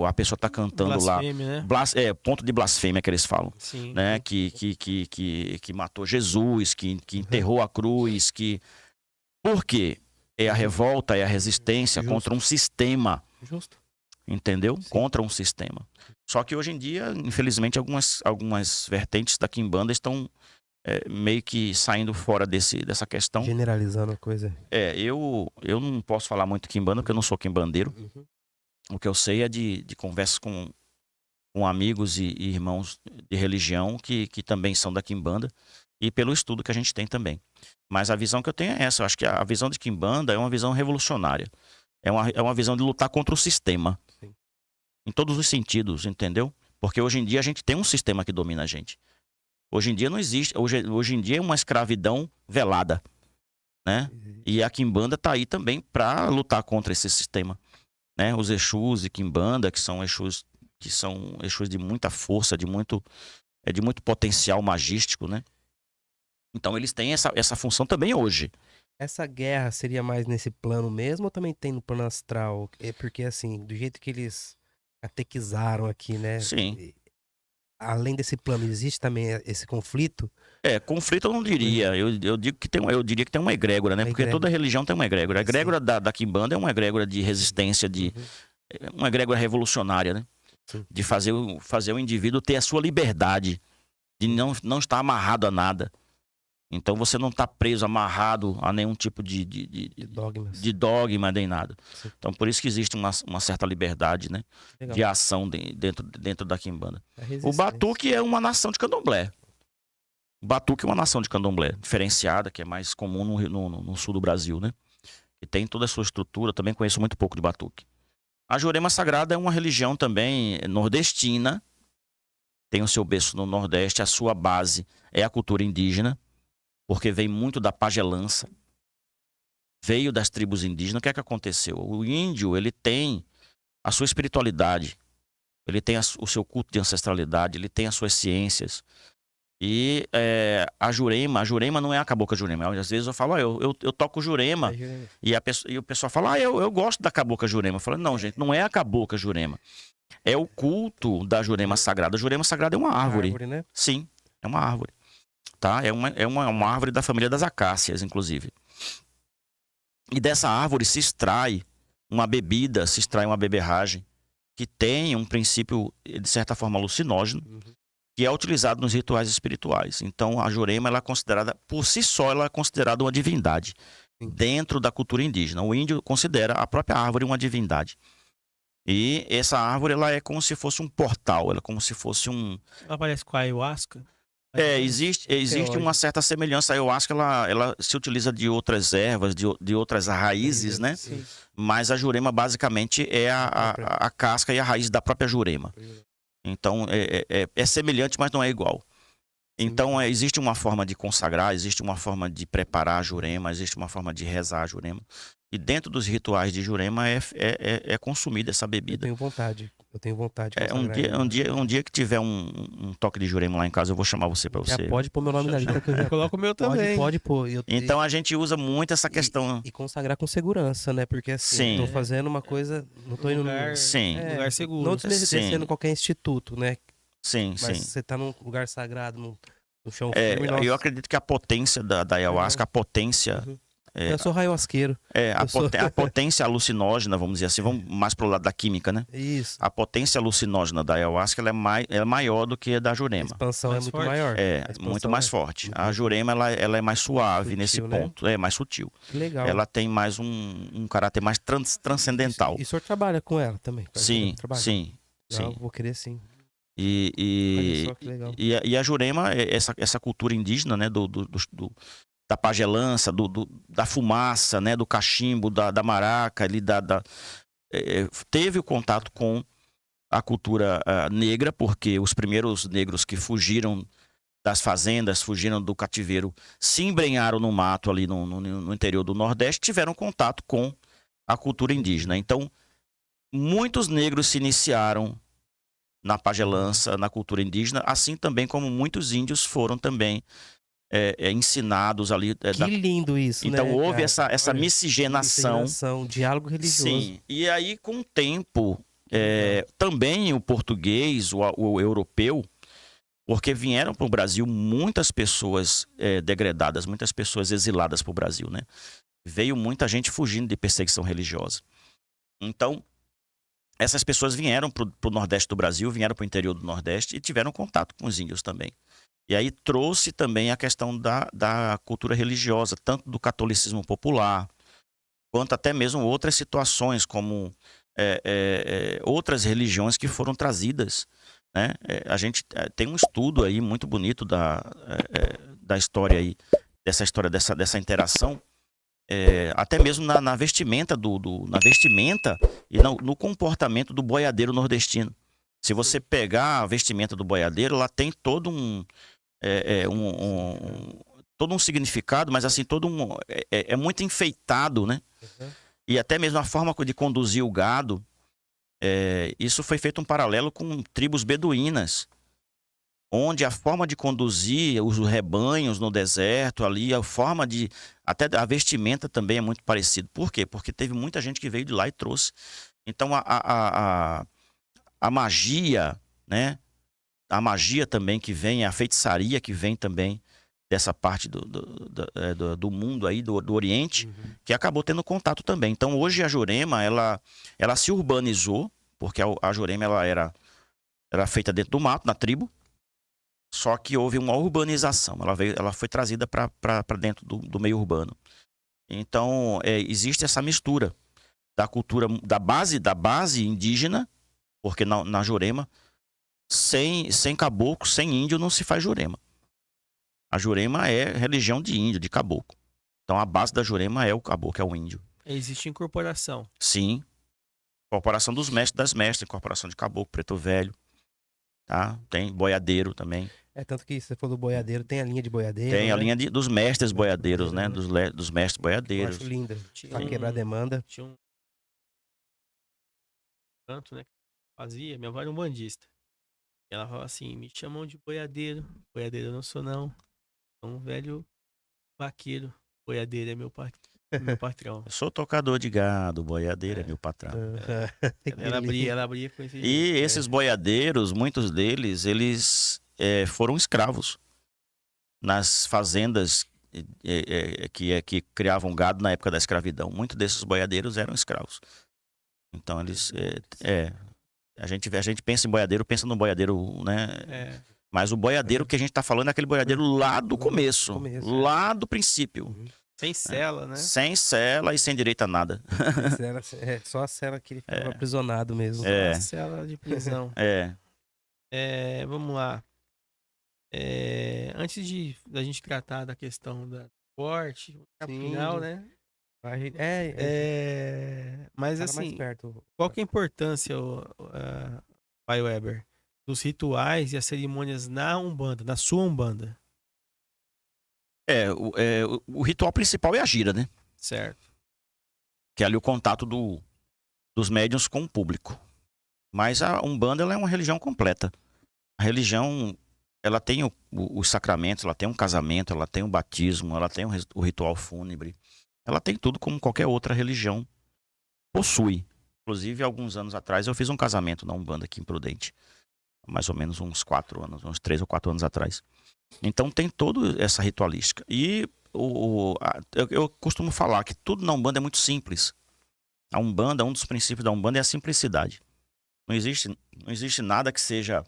a pessoa está cantando blasfêmia, lá, né? Ponto de blasfêmia que eles falam, Sim. né? Que matou Jesus, que enterrou a cruz, Por quê? É a revolta, é a resistência contra um sistema. Justo. Entendeu? Sim. Contra um sistema. Só que hoje em dia, infelizmente, algumas vertentes da Quimbanda estão meio que saindo fora dessa questão. Generalizando a coisa. Eu não posso falar muito Quimbanda, porque eu não sou quimbandeiro. Uhum. O que eu sei é de conversas com amigos e irmãos de religião que também são da Quimbanda, e pelo estudo que a gente tem também. Mas a visão que eu tenho é essa. Eu acho que a visão de Quimbanda é uma visão revolucionária. É uma visão de lutar contra o sistema. Sim. Em todos os sentidos, entendeu? Porque hoje em dia a gente tem um sistema que domina a gente. Hoje em dia não existe. Hoje em dia é uma escravidão velada, né? E a Quimbanda está aí também para lutar contra esse sistema, né? Os Exus e Quimbanda, que são Exus de muita força, de muito potencial magístico, né? Então eles têm essa função também hoje. Essa guerra seria mais nesse plano mesmo ou também tem no plano astral? É porque, assim, do jeito que eles catequizaram aqui, né? Sim. Além desse plano, existe também esse conflito? Conflito eu não diria. Eu diria que tem uma egrégora, né? Porque toda religião tem uma egrégora. A egrégora da Quimbanda é uma egrégora de resistência, uma egrégora revolucionária, né? Sim. De fazer o indivíduo ter a sua liberdade, de não estar amarrado a nada. Então você não está preso, amarrado a nenhum tipo de dogma nem nada. Sim. Então por isso que existe uma certa liberdade, né? Legal. De ação dentro da Quimbanda. O Batuque é uma nação de candomblé. O Batuque é uma nação de candomblé, diferenciada, que é mais comum no sul do Brasil, né? E tem toda a sua estrutura, também conheço muito pouco de Batuque. A Jurema Sagrada é uma religião também nordestina, tem o seu berço no Nordeste, a sua base é a cultura indígena, porque vem muito da pagelança, veio das tribos indígenas. O que é que aconteceu? O índio, ele tem a sua espiritualidade, ele tem o seu culto de ancestralidade, ele tem as suas ciências. E a Jurema não é a Cabocla Jurema. Às vezes eu falo, eu toco Jurema, e o pessoal fala, eu gosto da Cabocla Jurema. Eu falo, não, gente, não é a Cabocla Jurema. É o culto da Jurema Sagrada. A Jurema Sagrada é uma árvore. Né? Sim, é uma árvore. Tá? É uma árvore da família das acácias, inclusive. E dessa árvore se extrai uma bebida, se extrai uma beberragem que tem um princípio, de certa forma, alucinógeno, que é utilizado nos rituais espirituais. Então, a Jurema, ela é considerada, por si só, ela é considerada uma divindade dentro da cultura indígena. O índio considera a própria árvore uma divindade. E essa árvore, ela é como se fosse um portal, ela é como se fosse um... Ela parece com a ayahuasca? Existe uma certa semelhança. A ayahuasca, ela se utiliza de outras ervas, de outras raízes, né? Sim. Mas a Jurema, basicamente, é a casca e a raiz da própria Jurema. Então, é semelhante, mas não é igual. Então, existe uma forma de consagrar, existe uma forma de preparar a Jurema, existe uma forma de rezar a Jurema. E dentro dos rituais de Jurema é consumida essa Eu bebida. tenho vontade. Eu tenho vontade de É, um consagrar ela. dia que tiver um toque de Jurema lá em casa, eu vou chamar você para Já você. pode pôr meu nome na lista que eu já Coloca o meu também. pode pôr. Então a gente usa muito essa questão. E consagrar com segurança, né? Porque assim, Sim. tô fazendo uma coisa, não tô indo Lugar, Sim. lugar seguro. não desmerecendo Sim. qualquer instituto, né? Sim, Mas sim. você tá num lugar sagrado, no chão firme, Eu nossa. acredito que a potência da ayahuasca, a potência. Uhum. Eu sou ayahuasqueiro. A potência alucinógena, vamos dizer assim, vamos mais pro lado da química, né? Isso. A potência alucinógena da ayahuasca ela é maior do que a da A Jurema. expansão Mais é muito forte. maior. É, A expansão muito mais é forte. muito A mais Jurema ela é mais suave Sutil, nesse né? ponto, é mais sutil. Que legal. Ela tem mais um caráter mais transcendental. E o senhor trabalha com ela também? Sim, Trabalha? sim, Legal, sim. vou querer sim. E, Olha só que legal. e a Jurema, essa cultura indígena, né, da pagelança, da fumaça, né, do cachimbo, da maraca, ali, teve o contato com a cultura negra, porque os primeiros negros que fugiram das fazendas, fugiram do cativeiro, se embrenharam no mato ali no interior do Nordeste, tiveram contato com a cultura indígena. Então, muitos negros se iniciaram na pagelança, na cultura indígena, assim também como muitos índios foram também ensinados ali. Que lindo isso, Então né, houve cara? essa Olha, miscigenação. diálogo religioso. Sim, e aí com o tempo, também o português, o europeu, porque vieram para o Brasil muitas pessoas degredadas, muitas pessoas exiladas para o Brasil, né? Veio muita gente fugindo de perseguição religiosa. Então, essas pessoas vieram para o Nordeste do Brasil, vieram para o interior do Nordeste e tiveram contato com os índios também. E aí trouxe também a questão da cultura religiosa, tanto do catolicismo popular, quanto até mesmo outras situações, como outras religiões que foram trazidas. Né? A gente tem um estudo aí muito bonito da história aí, dessa interação, até mesmo na vestimenta na vestimenta e no comportamento do boiadeiro nordestino. Se você pegar a vestimenta do boiadeiro, ela tem todo todo um significado, mas assim, é muito enfeitado, né? Uhum. E até mesmo a forma de conduzir o gado, isso foi feito um paralelo com tribos beduínas, onde a forma de conduzir os rebanhos no deserto ali, até a vestimenta também é muito parecido. Por quê? Porque teve muita gente que veio de lá e trouxe. Então a magia, né? A magia também que vem, a feitiçaria que vem também dessa parte do mundo aí, do Oriente, Uhum. que acabou tendo contato também. Então hoje a Jurema, ela se urbanizou, porque a Jurema ela era feita dentro do mato, na tribo, só que houve uma urbanização, ela foi trazida para dentro do meio urbano. Então existe essa mistura da cultura, da base indígena, porque na Jurema, sem caboclo, sem índio, não se faz Jurema. A Jurema é religião de índio, de caboclo. Então a base da Jurema é o caboclo, é o índio. Existe incorporação. Sim. Incorporação dos mestres das mestras, incorporação de caboclo, preto velho. Tá? Tem boiadeiro também. Tanto que você falou do boiadeiro, tem a linha de boiadeiro. Tem a né? linha dos mestres boiadeiros, né? Boiadeiro, Dos mestres Eu boiadeiros. acho linda. Tinha Pra quebrar demanda. Tinha um canto, né? Que fazia. Minha avó era um bandista. E ela falava assim: me chamam de boiadeiro. Boiadeiro eu não sou, não. Sou um velho vaqueiro. Boiadeiro é meu patrão. Eu sou tocador de gado, boiadeiro é meu patrão. Ela abria com esse E jeito. esses boiadeiros, muitos deles, eles foram escravos nas fazendas que criavam gado na época da escravidão. Muitos desses boiadeiros eram escravos. Então eles a gente pensa em boiadeiro, pensa no boiadeiro, né? Mas o boiadeiro que a gente tá falando é aquele boiadeiro lá do começo, lá do princípio. Sem cela, né? Sem cela e sem direito a nada. Só a cela que ele ficava aprisionado mesmo. Só a cela de prisão. Vamos lá. Antes da gente tratar da questão da esporte, final, né? Mas assim, qual que é a importância, Pai Weber, dos rituais e as cerimônias na Umbanda, na sua Umbanda? O ritual principal é a gira, né? Certo. que é ali o contato dos médiuns com o público. Mas a Umbanda, ela é uma religião completa. A religião, ela tem os sacramentos, ela tem um casamento, ela tem o batismo, ela tem o ritual fúnebre. Ela tem tudo como qualquer outra religião possui. Inclusive, alguns anos atrás, eu fiz um casamento na Umbanda aqui em Prudente. Mais ou menos uns 4 anos, uns 3 ou 4 anos atrás. Então tem toda essa ritualística. E eu costumo falar que tudo na Umbanda é muito simples. A Umbanda, um dos princípios da Umbanda é a simplicidade. Não existe nada que seja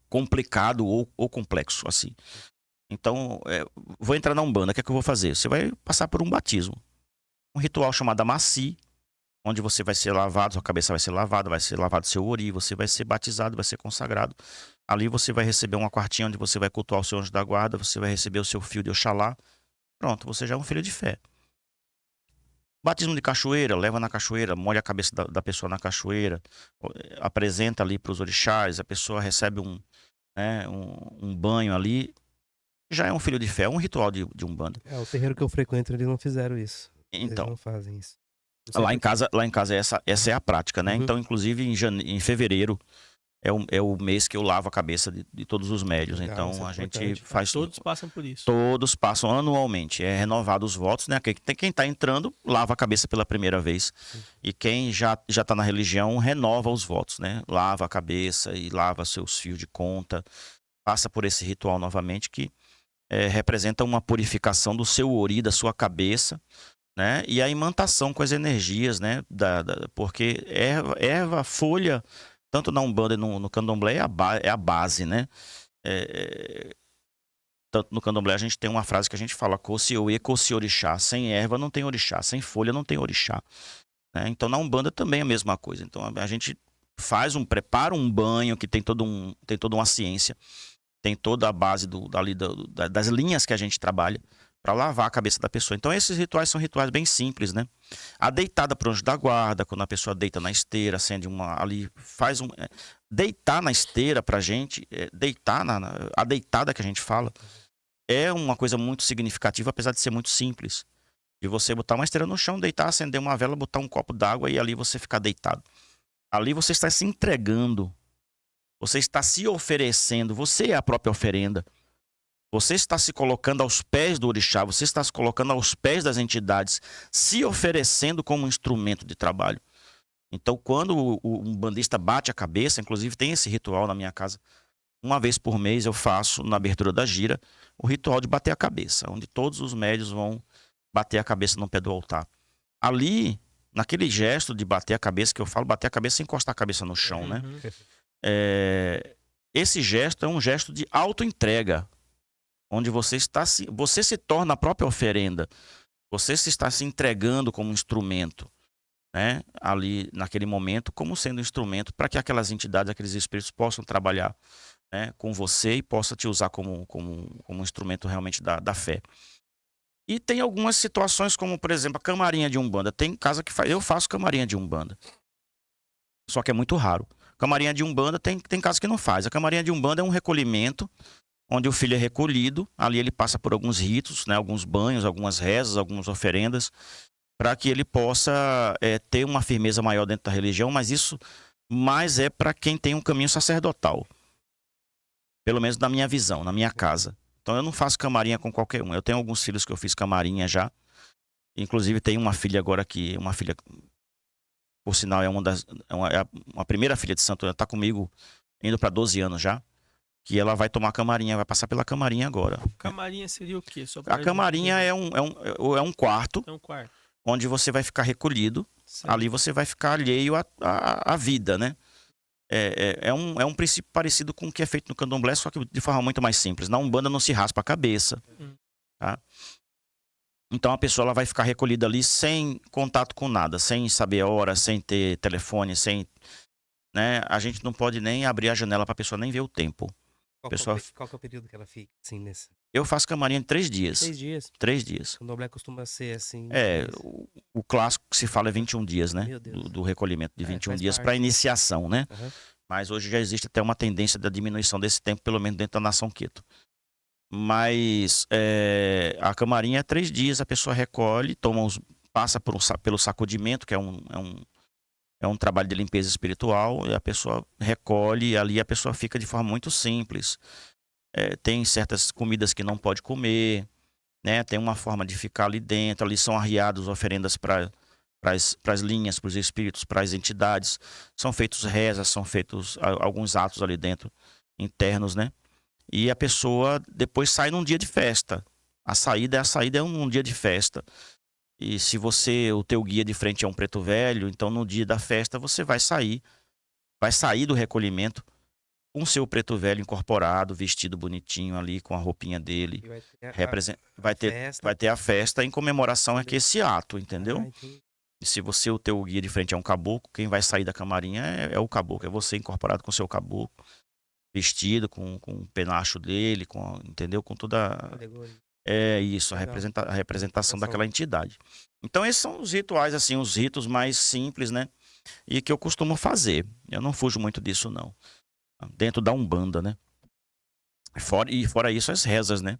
complicado ou complexo, assim. Então, vou entrar na Umbanda, o que é que eu vou fazer? Você vai passar por um batismo. Um ritual chamado Amaci, onde você vai ser lavado, sua cabeça vai ser lavado seu ori, você vai ser batizado, vai ser consagrado. Ali você vai receber uma quartinha onde você vai cultuar o seu anjo da guarda, você vai receber o seu fio de Oxalá. Pronto, você já é um filho de fé. Batismo de cachoeira, leva na cachoeira, molha a cabeça da pessoa na cachoeira, apresenta ali para os orixás, a pessoa recebe um banho ali, já é um filho de fé, é um ritual de Umbanda. O terreiro que eu frequento, eles não fizeram isso. Então, eles não fazem isso. lá em casa essa é a prática, né? Uhum. Então, inclusive, em fevereiro é o mês que eu lavo a cabeça de todos os médios. Legal, então, isso é a gente importante. faz... Todos passam por isso. Todos passam anualmente. É renovado os votos, né? Quem está entrando, lava a cabeça pela primeira vez. E quem já está na religião, renova os votos, né? Lava a cabeça e lava seus fios de conta. Passa por esse ritual novamente que representa uma purificação do seu ori, da sua cabeça, né? E a imantação com as energias, né? Porque erva, folha, tanto na Umbanda e no Candomblé, é a base, né? Tanto no Candomblé a gente tem uma frase que a gente fala: Kossioe, Kossiorixá. Sem erva não tem orixá, sem folha não tem orixá. Né? Então na Umbanda também é a mesma coisa. Então a gente prepara um banho que tem toda uma ciência, tem toda a base das linhas que a gente trabalha para lavar a cabeça da pessoa. Então esses rituais são rituais bem simples, né? A deitada pro anjo da guarda, quando a pessoa deita na esteira, acende deitar na esteira pra gente, deitar a deitada que a gente fala, é uma coisa muito significativa, apesar de ser muito simples. De você botar uma esteira no chão, deitar, acender uma vela, botar um copo d'água e ali você ficar deitado. Ali você está se entregando, você está se oferecendo, você é a própria oferenda. Você está se colocando aos pés do orixá, você está se colocando aos pés das entidades, se oferecendo como instrumento de trabalho. Então, quando o umbandista bate a cabeça, inclusive tem esse ritual na minha casa, uma vez por mês eu faço, na abertura da gira, o ritual de bater a cabeça, onde todos os médios vão bater a cabeça no pé do altar. Ali, naquele gesto de bater a cabeça, que eu falo, bater a cabeça sem encostar a cabeça no chão, né? Esse gesto é um gesto de auto-entrega, onde você se torna a própria oferenda. Você se está se entregando como instrumento, né? Ali, naquele momento, como sendo instrumento para que aquelas entidades, aqueles espíritos possam trabalhar, né, com você e possa te usar como instrumento realmente da fé. E tem algumas situações como, por exemplo, a camarinha de Umbanda. Tem casa que eu faço camarinha de Umbanda. Só que é muito raro. Camarinha de Umbanda tem casa que não faz. A camarinha de Umbanda é um recolhimento onde o filho é recolhido, ali ele passa por alguns ritos, né, alguns banhos, algumas rezas, algumas oferendas, para que ele possa ter uma firmeza maior dentro da religião, mas isso mais é para quem tem um caminho sacerdotal. Pelo menos na minha visão, na minha casa. Então eu não faço camarinha com qualquer um. Eu tenho alguns filhos que eu fiz camarinha já. Inclusive tem uma filha agora que, por sinal, é uma primeira filha de Santo Antônio, está comigo indo para 12 anos já. Que ela vai tomar camarinha, vai passar pela camarinha agora. Camarinha seria o quê? A camarinha é um quarto, onde você vai ficar recolhido. Certo. Ali você vai ficar alheio à vida, né? É um princípio parecido com o que é feito no Candomblé, só que de forma muito mais simples. Na Umbanda não se raspa a cabeça. Tá? Então a pessoa ela vai ficar recolhida ali sem contato com nada, sem saber a hora, sem ter telefone, sem... Né? A gente não pode nem abrir a janela para a pessoa nem ver o tempo. Qual que é o período que ela fica assim nesse? Eu faço camarinha de 3 dias. 3 dias? 3 dias. O Candomblé costuma ser assim. O clássico que se fala é 21 dias, né? Do recolhimento de 21 dias para iniciação, né? Uhum. Mas hoje já existe até uma tendência da diminuição desse tempo, pelo menos dentro da nação Queto. Mas a camarinha é 3 dias, a pessoa recolhe, passa pelo sacudimento, que é um trabalho de limpeza espiritual, e a pessoa recolhe, e ali a pessoa fica de forma muito simples. Tem certas comidas que não pode comer, né? Tem uma forma de ficar ali dentro, ali são arriadas oferendas para as linhas, para os espíritos, para as entidades. São feitos rezas, são feitos alguns atos ali dentro, internos, né? E a pessoa depois sai num dia de festa. A saída é um dia de festa. E se o teu guia de frente é um preto velho, então no dia da festa você vai sair do recolhimento com o seu preto velho incorporado, vestido bonitinho ali, com a roupinha dele. E vai ter Vai festa. ter a festa em comemoração a esse ato, entendeu? Entendi. E se o teu guia de frente é um caboclo, quem vai sair da camarinha é o caboclo, é você incorporado com o seu caboclo, vestido com o penacho dele, entendeu? Com toda. Alegoria. É isso, Legal. a representação daquela entidade. Então, esses são os rituais, assim, os ritos mais simples, né? E que eu costumo fazer. Eu não fujo muito disso, não. Dentro da Umbanda, né? Fora isso, as rezas, né?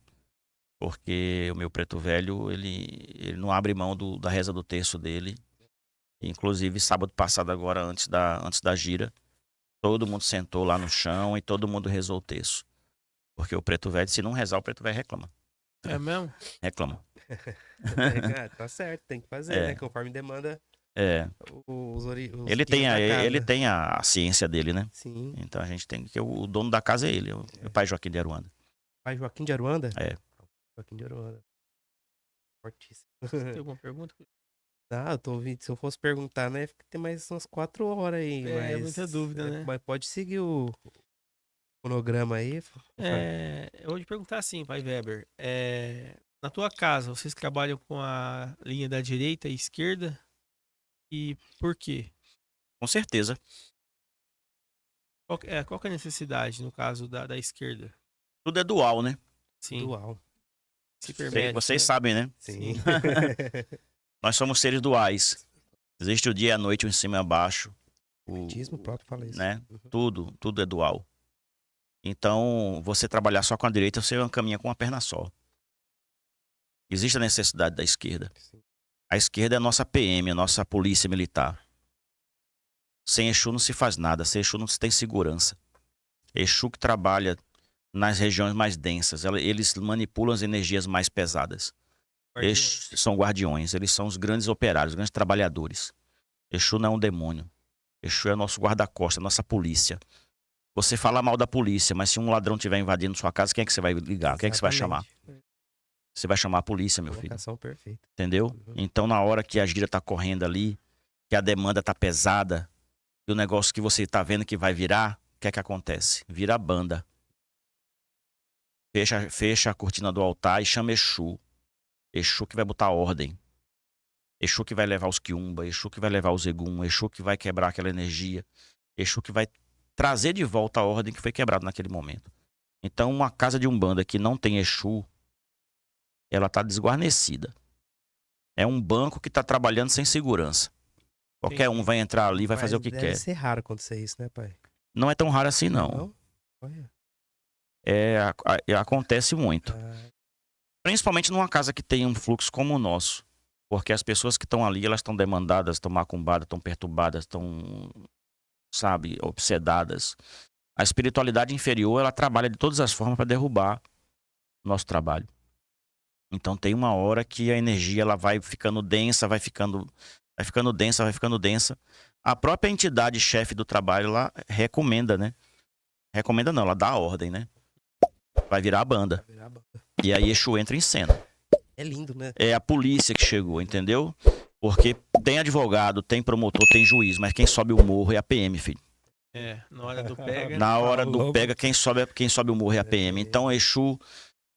Porque o meu preto velho, ele não abre mão da reza do terço dele. Inclusive, sábado passado agora, antes da gira, todo mundo sentou lá no chão e todo mundo rezou o terço. Porque o preto velho, se não rezar, o preto velho reclama. É mesmo? Reclama. Tá certo, tem que fazer, É. né? Conforme demanda É. os Ele guias da casa. ele tem a ciência dele, né? Sim. Então a gente tem que. O dono da casa é ele, o meu pai Joaquim de Aruanda. Pai Joaquim de Aruanda? É. Joaquim de Aruanda. Fortíssimo. Tem alguma pergunta? Ah, eu tô ouvindo. Se eu fosse perguntar, né? Fica tem mais umas 4 horas aí. É, mas, muita dúvida, né? Mas pode seguir o cronograma aí. Eu vou te perguntar assim, pai Weber. Na tua casa, vocês trabalham com a linha da direita e esquerda? E por quê? Com certeza. Qual que é a necessidade, no caso, da esquerda? Tudo é dual, né? Sim, Dual. cibernético, Vocês né? sabem, né? Sim. Nós somos seres duais. Existe o dia e a noite, o em cima e abaixo. O Espiritismo próprio fala isso. Né? Uhum. Tudo é dual. Então, você trabalhar só com a direita, você caminha com uma perna só. Existe a necessidade da esquerda. Sim. A esquerda é a nossa PM, a nossa polícia militar. Sem Exu não se faz nada, sem Exu não se tem segurança. Exu que trabalha nas regiões mais densas, eles manipulam as energias mais pesadas. Exu são guardiões, eles são os grandes operários, os grandes trabalhadores. Exu não é um demônio. Exu é nosso guarda-costas, nossa polícia. Você fala mal da polícia, mas se um ladrão estiver invadindo sua casa, quem é que você vai ligar? Quem é que você vai chamar? Você vai chamar a polícia, meu filho. Colocação perfeita. Entendeu? Uhum. Então, na hora que a gira tá correndo ali, que a demanda tá pesada, e o negócio que você tá vendo que vai virar, o que é que acontece? Vira a banda. Fecha a cortina do altar e chama Exu. Exu que vai botar ordem. Exu que vai levar os quiumba, Exu que vai levar os egum, Exu que vai quebrar aquela energia. Exu que vai trazer de volta a ordem que foi quebrada naquele momento. Então, uma casa de umbanda que não tem Exu, ela tá desguarnecida. É um banco que tá trabalhando sem segurança. Qualquer um vai entrar ali e vai fazer o que deve quer. ser raro acontecer isso, né, pai? Não é tão raro assim, não. Não? Olha. Acontece muito. Ah, Principalmente numa casa que tem um fluxo como o nosso. Porque as pessoas que estão ali, elas estão demandadas, estão macumbadas, estão perturbadas, estão, sabe, obsedadas. A espiritualidade inferior, ela trabalha de todas as formas para derrubar o nosso trabalho. Então tem uma hora que a energia ela vai ficando densa, vai ficando densa. A própria entidade chefe do trabalho, ela recomenda, né? Recomenda não, ela dá a ordem, né? Vai virar a banda. vai virar banda. E aí Exu entra em cena. É lindo, né? É a polícia que chegou, entendeu? Porque tem advogado, tem promotor, tem juiz, mas quem sobe o morro é a PM, filho. Na hora do pega. Na hora do Falou. pega, quem sobe o morro é a PM. Então Exu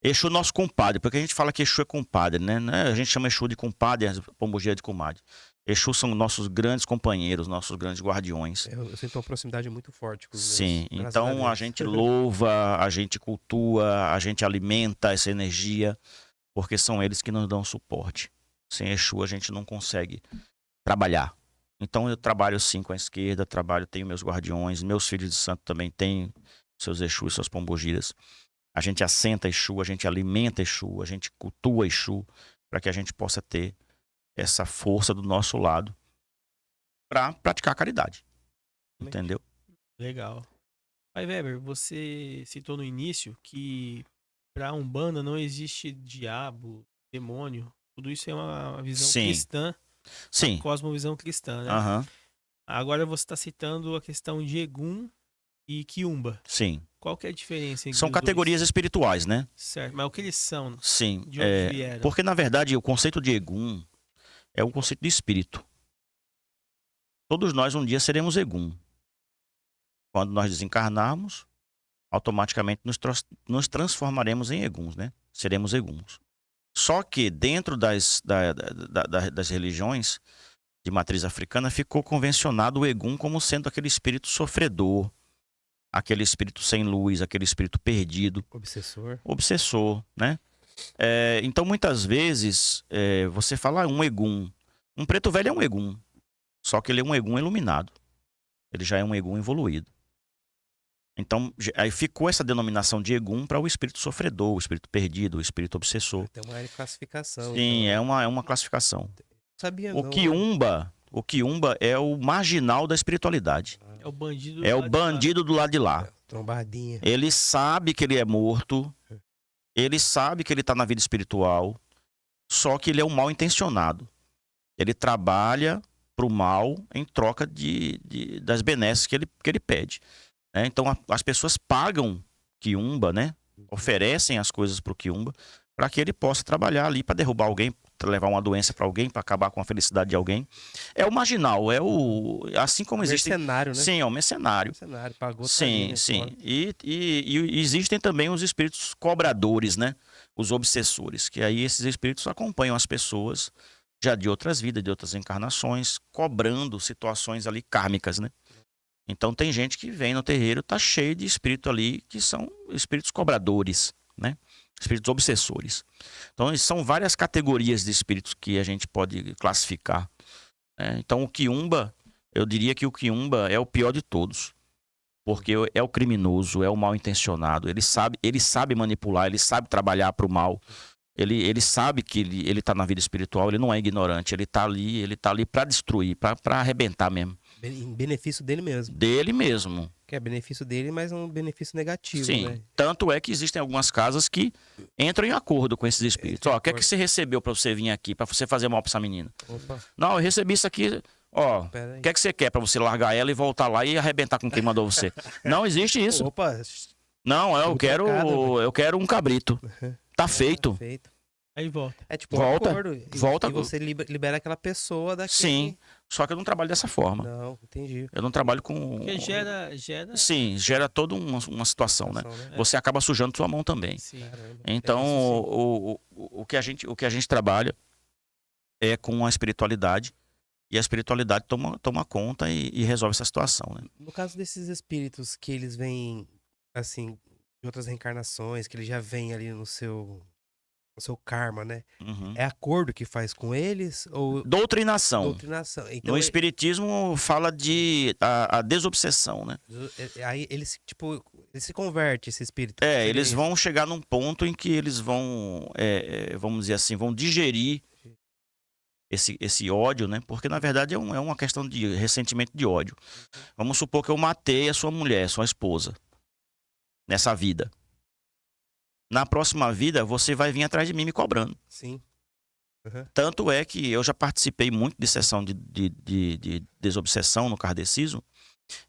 é nosso compadre, porque a gente fala que Exu é compadre, né? A gente chama Exu de compadre, a pombogira de comadre. Exu são nossos grandes companheiros, nossos grandes guardiões. Eu sinto uma proximidade muito forte com os meus. Sim, Graças então a Deus. gente louva, a gente cultua, a gente alimenta essa energia, porque são eles que nos dão suporte. Sem Exu a gente não consegue trabalhar. Então eu trabalho sim com a esquerda, tenho meus guardiões, meus filhos de santo também têm seus Exus e suas pombogiras. A gente assenta Exu, a gente alimenta Exu, a gente cultua Exu, para que a gente possa ter essa força do nosso lado para praticar a caridade. Entendeu? Legal. Pai Weber, você citou no início que para a Umbanda não existe diabo, demônio. Tudo isso é uma visão Sim. cristã, Sim. cosmovisão cristã, né? Aham. Agora você está citando a questão de Egum e Quiumba. Sim. Qual que é a diferença entre São os categorias dois? espirituais, né? Certo, mas o que eles são? Sim. De onde vieram? Porque, na verdade, o conceito de Egum é um conceito de espírito. Todos nós um dia seremos Egum. Quando nós desencarnarmos, automaticamente nos transformaremos em Eguns, né? Seremos Eguns. Só que dentro das religiões de matriz africana ficou convencionado o Egum como sendo aquele espírito sofredor, aquele espírito sem luz, aquele espírito perdido, obsessor, né? Então muitas vezes você fala um Egum, um preto velho é um Egum, só que ele é um Egum iluminado, ele já é um Egum evoluído. Então, aí ficou essa denominação de Egum para o espírito sofredor, o espírito perdido, o espírito obsessor. Tem uma classificação. Sim, então. é uma classificação. Sabia O não, Quiumba é o marginal da espiritualidade. É o bandido. É o bandido do lado de lá. Trombadinha. Ele sabe que ele é morto, ele sabe que ele está na vida espiritual, só que ele é um mal intencionado. Ele trabalha para o mal em troca das benesses que ele pede. Então as pessoas pagam Quiumba, né? Oferecem as coisas para o Quiumba para que ele possa trabalhar ali para derrubar alguém, pra levar uma doença para alguém, para acabar com a felicidade de alguém. É o marginal, assim como existe. Mercenário, né? Sim, é um mercenário. Mercenário, pagou. Sim, né? sim. E existem também os espíritos cobradores, né? Os obsessores, que aí esses espíritos acompanham as pessoas já de outras vidas, de outras encarnações, cobrando situações ali kármicas, né? Então tem gente que vem no terreiro, tá cheio de espírito ali, que são espíritos cobradores, né? Espíritos obsessores. Então são várias categorias de espíritos que a gente pode classificar. Então o Quiumba, eu diria que o Quiumba é o pior de todos. Porque é o criminoso, é o mal intencionado. Ele sabe manipular, ele sabe trabalhar para o mal. Ele sabe que ele tá na vida espiritual, ele não é ignorante, ele tá ali para destruir, para arrebentar mesmo. Em benefício dele mesmo. Dele mesmo. Que é benefício dele, mas um benefício negativo, Sim. né? Tanto é que existem algumas casas que entram em acordo com esses espíritos. O que é que você recebeu para você vir aqui, para você fazer mal para essa menina? Opa, Não, eu recebi isso aqui. O que é que você quer para você largar ela e voltar lá e arrebentar com quem mandou você? Não existe isso. Opa, Não, eu quero um cabrito. Tá feito. Aí volta. É tipo Volta, um acordo. volta. E você libera aquela pessoa daqui. Sim, só que eu não trabalho dessa forma. Não, entendi. Eu não trabalho com... Porque gera... Sim, gera toda uma situação, né? Você acaba sujando sua mão também. Sim. Caramba. Então, o que a gente trabalha é com a espiritualidade. E a espiritualidade toma conta e resolve essa situação, né? No caso desses espíritos que eles vêm, assim, de outras reencarnações, que eles já vêm ali no seu karma, né? Uhum. É acordo que faz com eles? Ou Doutrinação. doutrinação? Então, No espiritismo fala de a desobsessão, né? aí eles, tipo, eles se convertem, esse espírito. Eles vão chegar num ponto em que eles vão, vamos dizer assim, vão digerir esse ódio, né? Porque na verdade é uma questão de ressentimento de ódio. Vamos supor que eu matei a sua mulher, sua esposa, nessa vida. Na próxima vida, você vai vir atrás de mim me cobrando. Sim. Uhum. Tanto é que eu já participei muito de sessão de desobsessão no kardecismo,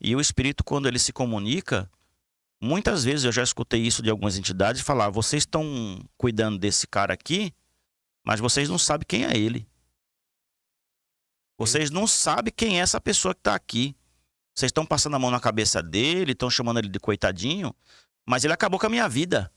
e o espírito, quando ele se comunica, muitas vezes eu já escutei isso de algumas entidades, falar, vocês estão cuidando desse cara aqui, mas vocês não sabem quem é ele. Vocês não sabem quem é essa pessoa que está aqui. Vocês estão passando a mão na cabeça dele, estão chamando ele de coitadinho, mas ele acabou com a minha vida.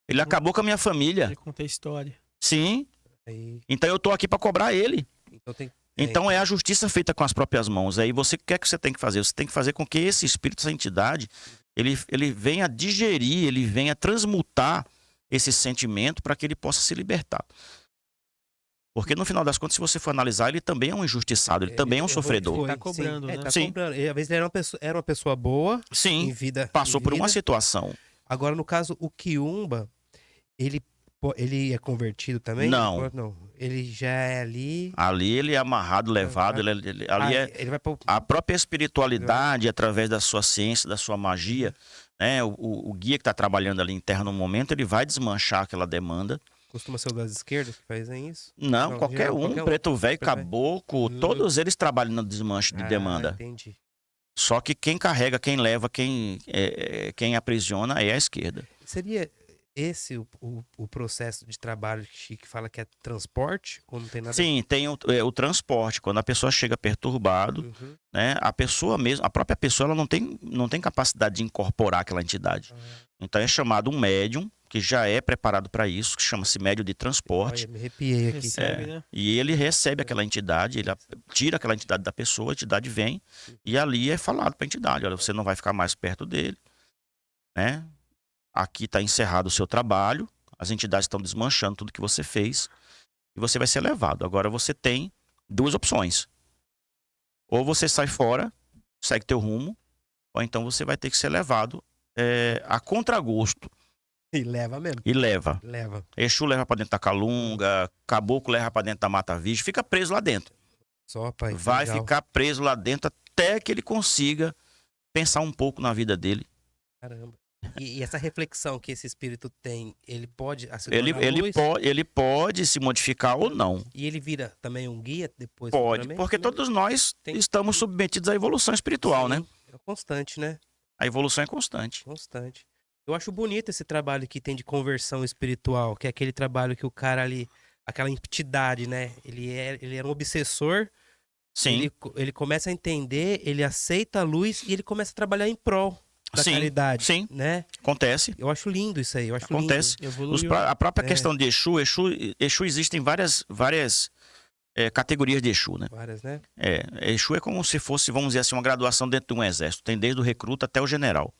Ele acabou com a minha família. Ele conta a história. Sim. Aí, Então eu tô aqui para cobrar ele. então Então é a justiça feita com as próprias mãos. Aí você, o que é que você tem que fazer? Você tem que fazer com que esse espírito, essa entidade, ele venha digerir, ele venha transmutar esse sentimento para que ele possa se libertar. Porque no final das contas, se você for analisar, ele também é um injustiçado, ele também é um sofredor. Ele tá cobrando, né? Tá Sim. cobrando. E, às vezes ele era uma pessoa boa em Sim, vida. passou em por uma vida. situação. Agora, no caso, o Quiumba, ele Ele é convertido também? Não. Não. Ele já é ali. Ali ele é amarrado, levado, ali é Ele vai pro. a própria espiritualidade, através da sua ciência, da sua magia, né? O guia que está trabalhando ali em terra no momento, ele vai desmanchar aquela demanda. Costuma ser o das esquerdas que fazem isso? Não, qualquer geral, um, preto velho, preto velho. caboclo, todos eles trabalham no desmanche de demanda. Entendi. Só que quem carrega, quem leva, quem aprisiona é a esquerda. Seria esse o processo de trabalho que Chique fala que é transporte? Ou não tem nada? Sim, tem o transporte. Quando a pessoa chega perturbado, Uhum. né, a pessoa mesmo, a própria pessoa, ela não tem capacidade de incorporar aquela entidade. Então é chamado um médium, que já é preparado para isso, que chama-se médium de transporte. Olha, me arrepiei aqui. Recebe, né? E ele recebe aquela entidade, ele tira aquela entidade da pessoa, a entidade vem, e ali é falado para a entidade: olha, você não vai ficar mais perto dele, né? Aqui está encerrado o seu trabalho, as entidades estão desmanchando tudo que você fez, e você vai ser levado. Agora você tem duas opções. Ou você sai fora, segue teu rumo, ou então você vai ter que ser levado a contragosto. E leva mesmo. E leva. Leva. Exu leva pra dentro da calunga, caboclo leva pra dentro da mata virgem, fica preso lá dentro. Só, pai. que Vai legal. ficar preso lá dentro até que ele consiga pensar um pouco na vida dele. Caramba. E essa reflexão que esse espírito tem, ele pode se Ele, tornar luz? ele pode se modificar ou não. E ele vira também um guia depois? Pode, futuramente? porque todos nós Tem- estamos submetidos à evolução espiritual, né? Sim, é constante, né? A evolução é constante. Constante. Eu acho bonito esse trabalho que tem de conversão espiritual, que é aquele trabalho que o cara ali, aquela entidade, né? Ele era um obsessor, Sim, ele começa a entender, ele aceita a luz e ele começa a trabalhar em prol da Sim, caridade, sim. né? acontece. Eu acho lindo isso aí, eu acho Acontece. lindo. Evoluiu. A própria É. questão de Exu existem várias categorias de Exu, né? Várias, né? Exu é como se fosse, vamos dizer assim, uma graduação dentro de um exército. Tem desde o recruta até o general.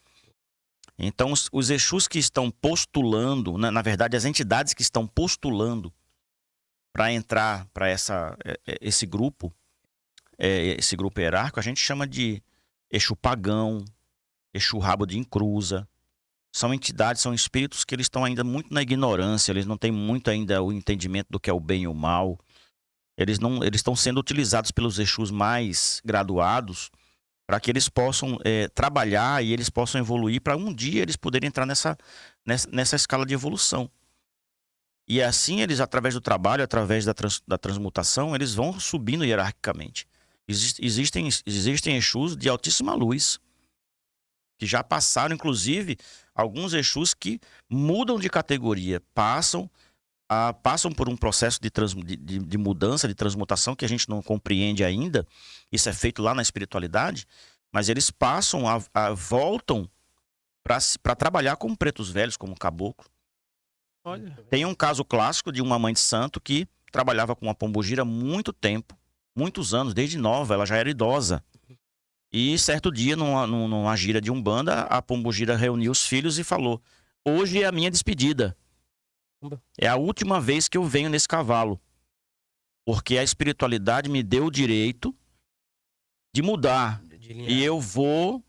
Então, os Exus que estão postulando, na verdade, as entidades que estão postulando para entrar para esse grupo hierárquico, a gente chama de Exu pagão, Exu rabo de encruza. São entidades, são espíritos que eles estão ainda muito na ignorância, eles não têm muito ainda o entendimento do que é o bem e o mal. Eles estão sendo utilizados pelos Exus mais graduados para que eles possam trabalhar e eles possam evoluir para um dia eles poderem entrar nessa escala de evolução. E assim eles, através do trabalho, através da transmutação, eles vão subindo hierarquicamente. Existem Exus de altíssima luz, que já passaram, inclusive, alguns Exus que mudam de categoria, passam por um processo de mudança, de transmutação, que a gente não compreende ainda. Isso é feito lá na espiritualidade, mas eles passam, voltam para trabalhar como pretos velhos, como caboclo. Olha, Tem um caso clássico de uma mãe de santo que trabalhava com uma pombogira há muito tempo, muitos anos, desde nova, ela já era idosa. E certo dia, numa gira de Umbanda, a pombogira reuniu os filhos e falou: hoje é a minha despedida. É a última vez que eu venho nesse cavalo. Porque a espiritualidade me deu o direito de mudar. E eu vou.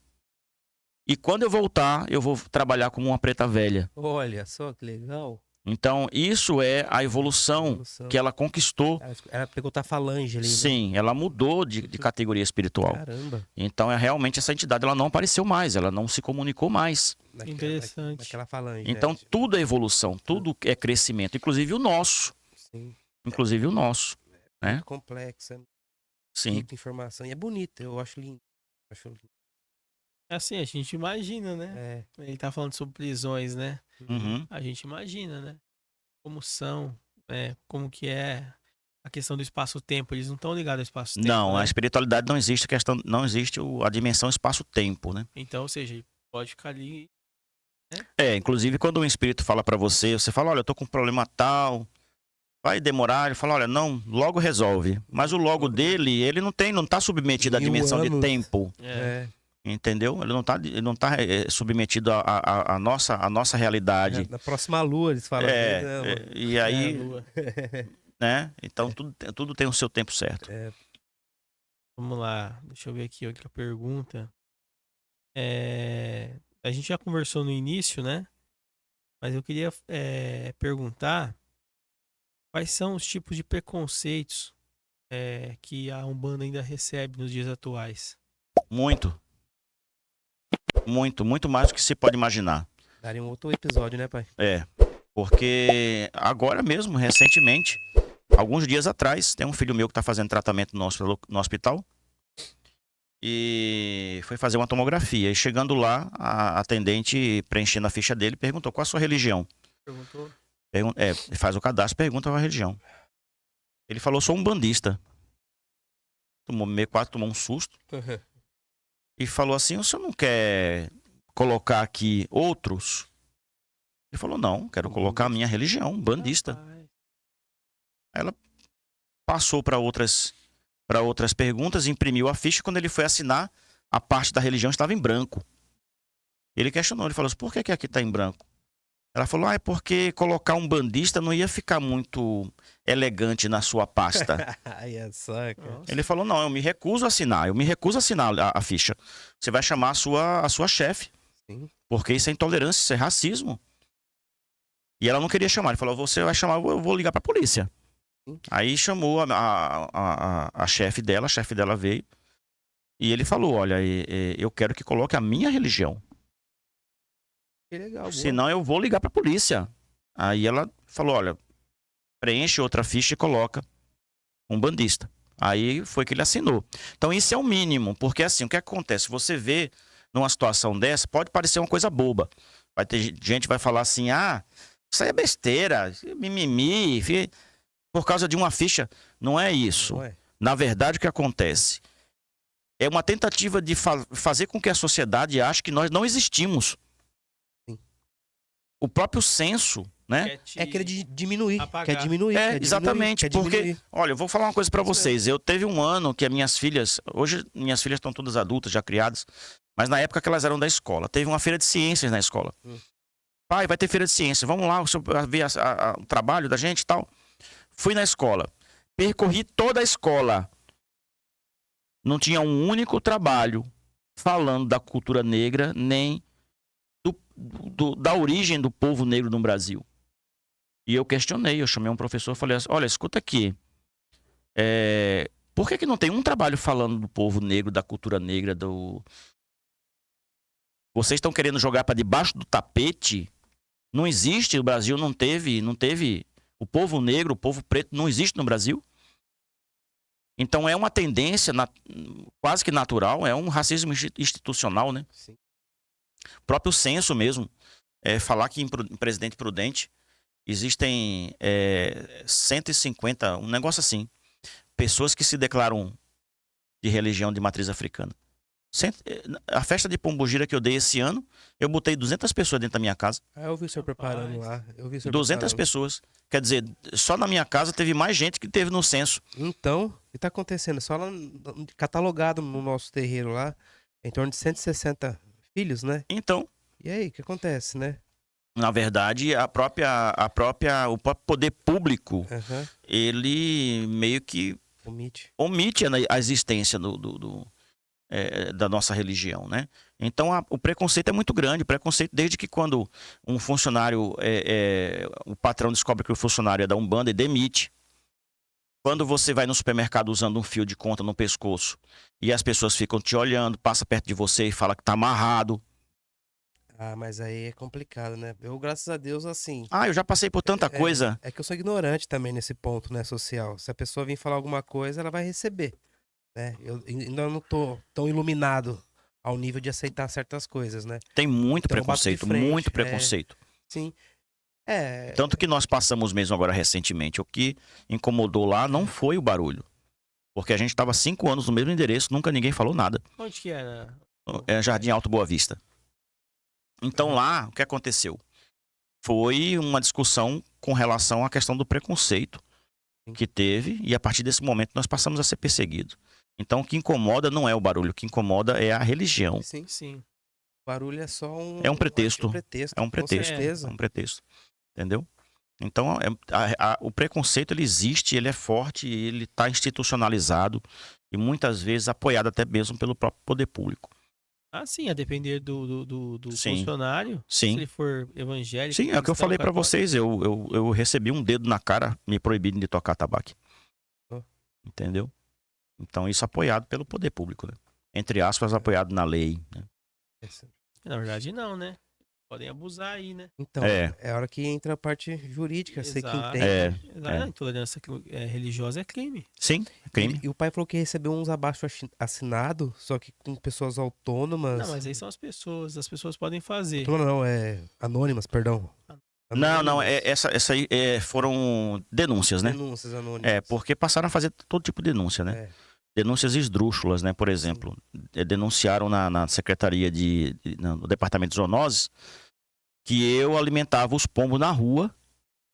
E quando eu voltar, eu vou trabalhar como uma preta velha. Olha só que legal. Então, isso é a evolução que ela conquistou. Ela pegou a falange ali, né? Sim, ela mudou de categoria espiritual. Caramba. Então, realmente, essa entidade ela não apareceu mais, ela não se comunicou mais. Interessante. Naquela falange. Então, né? tudo é evolução, tudo é crescimento, inclusive o nosso. Sim. Inclusive o nosso. Né? Muito complexo, é Sim. rico em informação. E é bonito, eu acho lindo. Acho lindo. Assim, a gente imagina, né? É. Ele tá falando sobre prisões, né? Uhum. A gente imagina, né? Como são, como que é a questão do espaço-tempo. Eles não estão ligados ao espaço-tempo. Não, né? a espiritualidade não existe não existe a dimensão espaço-tempo, né? Então, ou seja, ele pode ficar ali. Inclusive quando um espírito fala pra você fala: olha, eu tô com um problema tal, vai demorar, ele fala: olha, não, logo resolve. Mas o logo dele, ele não tá submetido à 1000 dimensão de anos. tempo, É. entendeu? Ele não tá submetido à nossa realidade. Na próxima lua, eles falam. E aí, Lua. né? Então tudo tem o seu tempo certo. Vamos lá, deixa eu ver aqui outra pergunta. A gente já conversou no início, né? Mas eu queria perguntar quais são os tipos de preconceitos que a Umbanda ainda recebe nos dias atuais. Muito, muito mais do que se pode imaginar. Daria um outro episódio, né, pai? Porque agora mesmo, recentemente, alguns dias atrás, tem um filho meu que está fazendo tratamento no hospital e foi fazer uma tomografia. E chegando lá, a atendente, preenchendo a ficha dele, perguntou qual a sua religião. Perguntou? Faz o cadastro, pergunta qual a religião. Ele falou, sou um bandista. Quase tomou um susto. E falou assim, o senhor não quer colocar aqui outros? Ele falou, não, quero colocar a minha religião, um bandista. Rapaz. Ela passou para outras perguntas, imprimiu a ficha. Quando ele foi assinar, a parte da religião estava em branco. Ele questionou, ele falou assim, por que aqui está em branco? Ela falou, é porque colocar um bandista não ia ficar muito elegante na sua pasta. Aí é só, cara. Nossa. Ele falou, não, eu me recuso a assinar a ficha. Você vai chamar a sua chefe, Sim. porque isso é intolerância, isso é racismo. E ela não queria chamar, ele falou, você vai chamar, eu vou ligar para a polícia. Aí chamou a chefe dela veio e ele falou, olha, eu quero que coloque a minha religião. Que legal, boa. Senão eu vou ligar pra polícia. Aí ela falou, olha, preenche outra ficha e coloca um bandista. Aí foi que ele assinou. Então isso é o mínimo, porque assim, o que acontece? Você vê numa situação dessa, pode parecer uma coisa boba. Vai ter gente que vai falar assim, isso aí é besteira, mimimi, por causa de uma ficha. Não é isso. Não é? Na verdade, o que acontece? É uma tentativa de fazer com que a sociedade ache que nós não existimos. Sim. O próprio censo, né? É querer diminuir. Apagar. Quer diminuir. Exatamente. Porque, olha, eu vou falar uma coisa pra Isso vocês. Eu teve um ano que as minhas filhas... Hoje, minhas filhas estão todas adultas, já criadas. Mas na época que elas eram da escola. Teve uma feira de ciências na escola. Pai, vai ter feira de ciências. Vamos lá ver o trabalho da gente e tal. Fui na escola. Percorri toda a escola. Não tinha um único trabalho falando da cultura negra, nem da origem do povo negro no Brasil. E eu questionei, eu chamei um professor e falei assim, olha, escuta aqui, por que não tem um trabalho falando do povo negro, da cultura negra, Vocês estão querendo jogar para debaixo do tapete? Não existe, o Brasil não teve, o povo negro, o povo preto não existe no Brasil. Então é uma tendência quase que natural, é um racismo institucional, né? Sim. O próprio censo mesmo, falar que em Presidente Prudente existem 150, um negócio assim, pessoas que se declaram de religião de matriz africana. A festa de Pombogira que eu dei esse ano, eu botei 200 pessoas dentro da minha casa. Eu vi o senhor preparando lá. 200 pessoas. Quer dizer, só na minha casa teve mais gente que teve no censo. Então, o que tá acontecendo? Só lá, catalogado no nosso terreiro lá, em torno de 160 filhos, né? Então, E aí, o que acontece, né? na verdade, o próprio poder público, ele meio que omite a existência da nossa religião, né? Então o preconceito é muito grande, o preconceito desde que quando um funcionário, o patrão descobre que o funcionário é da Umbanda e demite. Quando você vai no supermercado usando um fio de conta no pescoço e as pessoas ficam te olhando, passa perto de você e fala que tá amarrado. Mas aí é complicado, né? Eu, graças a Deus, assim... Eu já passei por tanta coisa. É que eu sou ignorante também nesse ponto, né, social. Se a pessoa vir falar alguma coisa, ela vai receber. Né? Eu ainda não tô tão iluminado ao nível de aceitar certas coisas, né? Tem muito Então, eu bato de preconceito, frente, muito preconceito. Sim. Tanto que nós passamos mesmo agora recentemente. O que incomodou lá não foi o barulho. Porque a gente estava 5 anos no mesmo endereço, nunca ninguém falou nada. Onde que era? É Jardim Alto Boa Vista. Então lá, o que aconteceu? Foi uma discussão com relação à questão do preconceito que teve, e a partir desse momento nós passamos a ser perseguidos. Então o que incomoda não é o barulho, o que incomoda é a religião. Sim. Sim. O barulho é só um... É um pretexto. É um pretexto. Com certeza. É um pretexto. Entendeu? Então o preconceito ele existe, ele é forte, ele está institucionalizado e muitas vezes apoiado até mesmo pelo próprio poder público. Ah, sim, a depender do Sim. funcionário. Sim. Se ele for evangélico. Sim, é o que eu cristão, falei pra católico. vocês. Eu recebi um dedo na cara me proibindo de tocar tabaco. Ó. Entendeu? Então isso apoiado pelo poder público, né? Entre aspas, apoiado na lei. Né? Na verdade, não, né? Podem abusar aí, né? Então, É. é a hora que entra a parte jurídica, você que Exato. entende. Exato. É. A intolerância religiosa é crime. Sim, é crime. E o pai falou que recebeu uns abaixo assinado, só que com pessoas autônomas. Não, mas aí são as pessoas podem fazer. Não, é anônimas, perdão. Não, Anônimas. essa aí foram denúncias, né? Denúncias anônimas. É, porque passaram a fazer todo tipo de denúncia, né? É. Denúncias esdrúxulas, né? Por exemplo, denunciaram na secretaria no departamento de zoonoses que eu alimentava os pombos na rua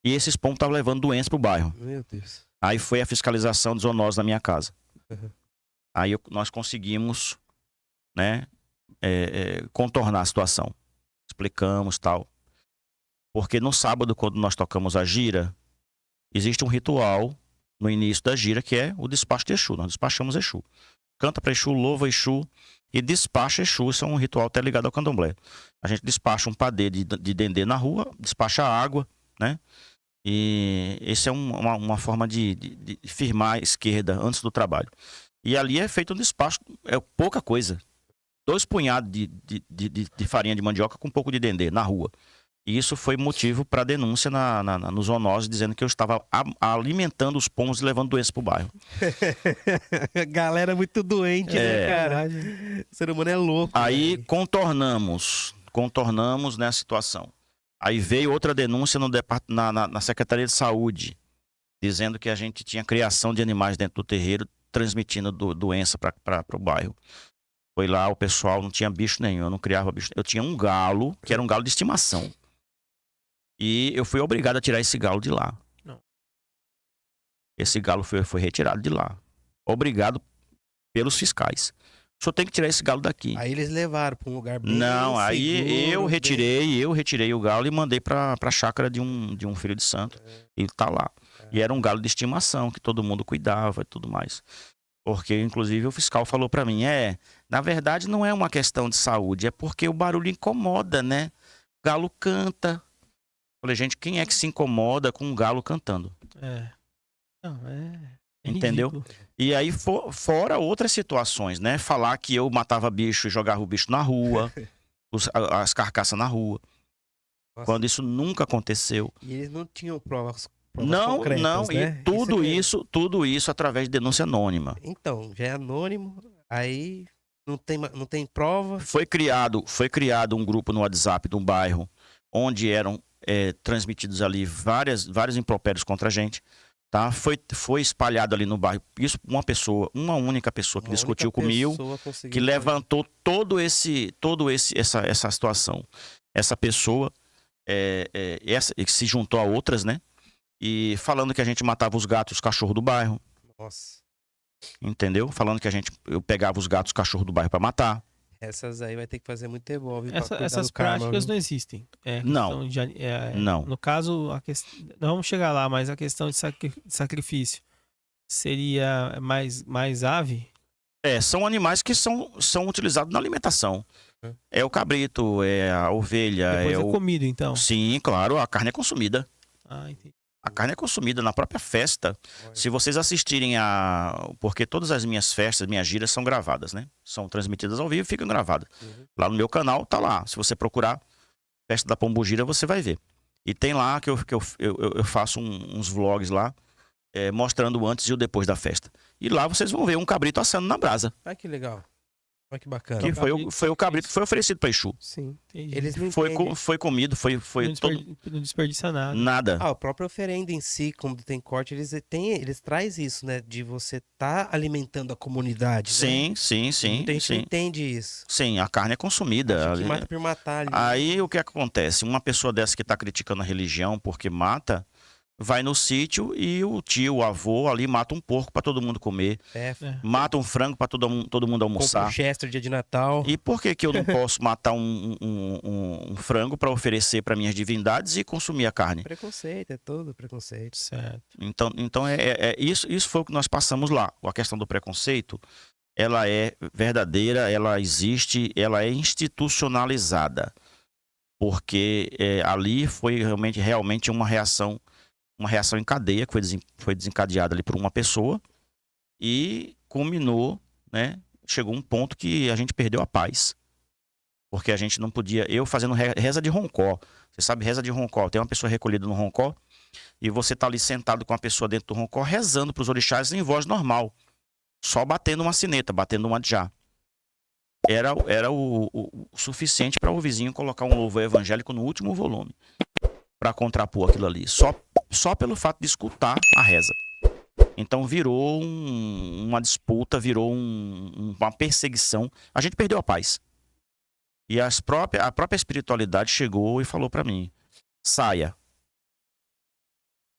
e esses pombos estavam levando doença pro bairro. Meu Deus. Aí foi a fiscalização de zoonoses na minha casa. Uhum. Aí nós conseguimos, né, contornar a situação. Explicamos tal. Porque no sábado, quando nós tocamos a gira, existe um ritual no início da gira que é o despacho de Exu. Nós despachamos Exu. Canta para Exu, louva Exu e despacha Exu. Isso é um ritual até ligado ao candomblé. A gente despacha um padê de dendê na rua, despacha água, né? E essa é uma forma de firmar a esquerda antes do trabalho. E ali é feito um despacho, é pouca coisa. 2 punhados de farinha de mandioca com um pouco de dendê na rua. E isso foi motivo para denúncia no zoonose, dizendo que eu estava alimentando os pombos e levando doença pro bairro. Galera muito doente, né, cara? O ser humano é louco. Aí velho. contornamos né, a situação. Aí veio outra denúncia na Secretaria de Saúde, dizendo que a gente tinha criação de animais dentro do terreiro, transmitindo doença para o bairro. Foi lá, o pessoal não tinha bicho nenhum, eu não criava bicho. Eu tinha um galo, que era um galo de estimação. E eu fui obrigado a tirar esse galo de lá. Não. Esse galo foi retirado de lá. Obrigado pelos fiscais. O senhor tem que tirar esse galo daqui. Aí eles levaram pra um lugar bem Não, aí seguro, eu retirei o galo e mandei pra chácara de um filho de santo. Ele tá lá. E era um galo de estimação, que todo mundo cuidava e tudo mais. Porque, inclusive, o fiscal falou pra mim, na verdade não é uma questão de saúde, é porque o barulho incomoda, né? O galo canta. Falei, gente, quem é que se incomoda com um galo cantando? Não, Entendeu? ridículo. E aí, fora outras situações, né? Falar que eu matava bicho e jogava o bicho na rua, as carcaças na rua. Nossa. Quando isso nunca aconteceu. E eles não tinham provas Não, concretas, né? e tudo que é- tudo isso através de denúncia anônima. Então, já é anônimo, aí não tem prova. Foi criado um grupo no WhatsApp de um bairro, onde eram transmitidos ali vários impropérios contra a gente. Tá? Foi espalhado ali no bairro. Isso, uma única pessoa que Uma discutiu única comigo, pessoa conseguiu que levantou essa situação. Essa pessoa que se juntou a outras, né? E falando que a gente matava os gatos e os cachorros do bairro. Nossa, Entendeu? Falando que eu pegava os gatos e os cachorros do bairro para matar. essas aí vai ter que fazer muito evolve pra cuidar Essas do karma, práticas viu? não existem. Não. Não. No caso, não vamos chegar lá, mas a questão de sacrifício seria mais ave? São animais que são utilizados na alimentação. É o cabrito, é a ovelha, Depois é comido, então. Sim, claro, a carne é consumida. Ah, entendi. A carne é consumida na própria festa. Olha. Se vocês assistirem porque todas as minhas festas, minhas giras são gravadas, né? São transmitidas ao vivo e ficam gravadas. Uhum. Lá no meu canal, tá lá. Se você procurar Festa da Pombogira, você vai ver. E tem lá que eu faço uns vlogs lá, mostrando o antes e o depois da festa. E lá vocês vão ver um cabrito assando na brasa. Ai, que legal. Olha que bacana. Que foi o cabrito que foi oferecido para Exu. Sim. Entendi. Eles não Foi entendem. comido, foi Não desperdiça nada. nada. Ah, o próprio oferenda em si, quando tem corte, eles traz isso, né? De você tá alimentando a comunidade, né? Sim. Muita gente não entende isso. Sim, a carne é consumida. Acha que mata por matar ali. Aí o que acontece? Uma pessoa dessa que está criticando a religião porque mata, vai no sítio e o tio, o avô ali mata um porco para todo mundo comer, mata um frango para todo mundo Compra almoçar. um Chester dia de Natal. E por que eu não posso matar um frango para oferecer para minhas divindades e consumir a carne? Preconceito, é todo preconceito. Certo. Então isso foi o que nós passamos lá. A questão do preconceito ela é verdadeira, ela existe, ela é institucionalizada. Porque ali foi realmente uma reação em cadeia que foi desencadeada ali por uma pessoa e culminou, né? Chegou um ponto que a gente perdeu a paz. Porque a gente não podia. Eu fazendo reza de roncó. Você sabe, reza de roncó. Tem uma pessoa recolhida no roncó e você tá ali sentado com a pessoa dentro do roncó rezando pros orixás em voz normal. Só batendo uma sineta, batendo uma adjá. Era o suficiente para o vizinho colocar um louvor evangélico no último volume para contrapor aquilo ali. Só pelo fato de escutar a reza. Então virou uma disputa, virou uma perseguição. A gente perdeu a paz. E a própria espiritualidade chegou e falou para mim: saia,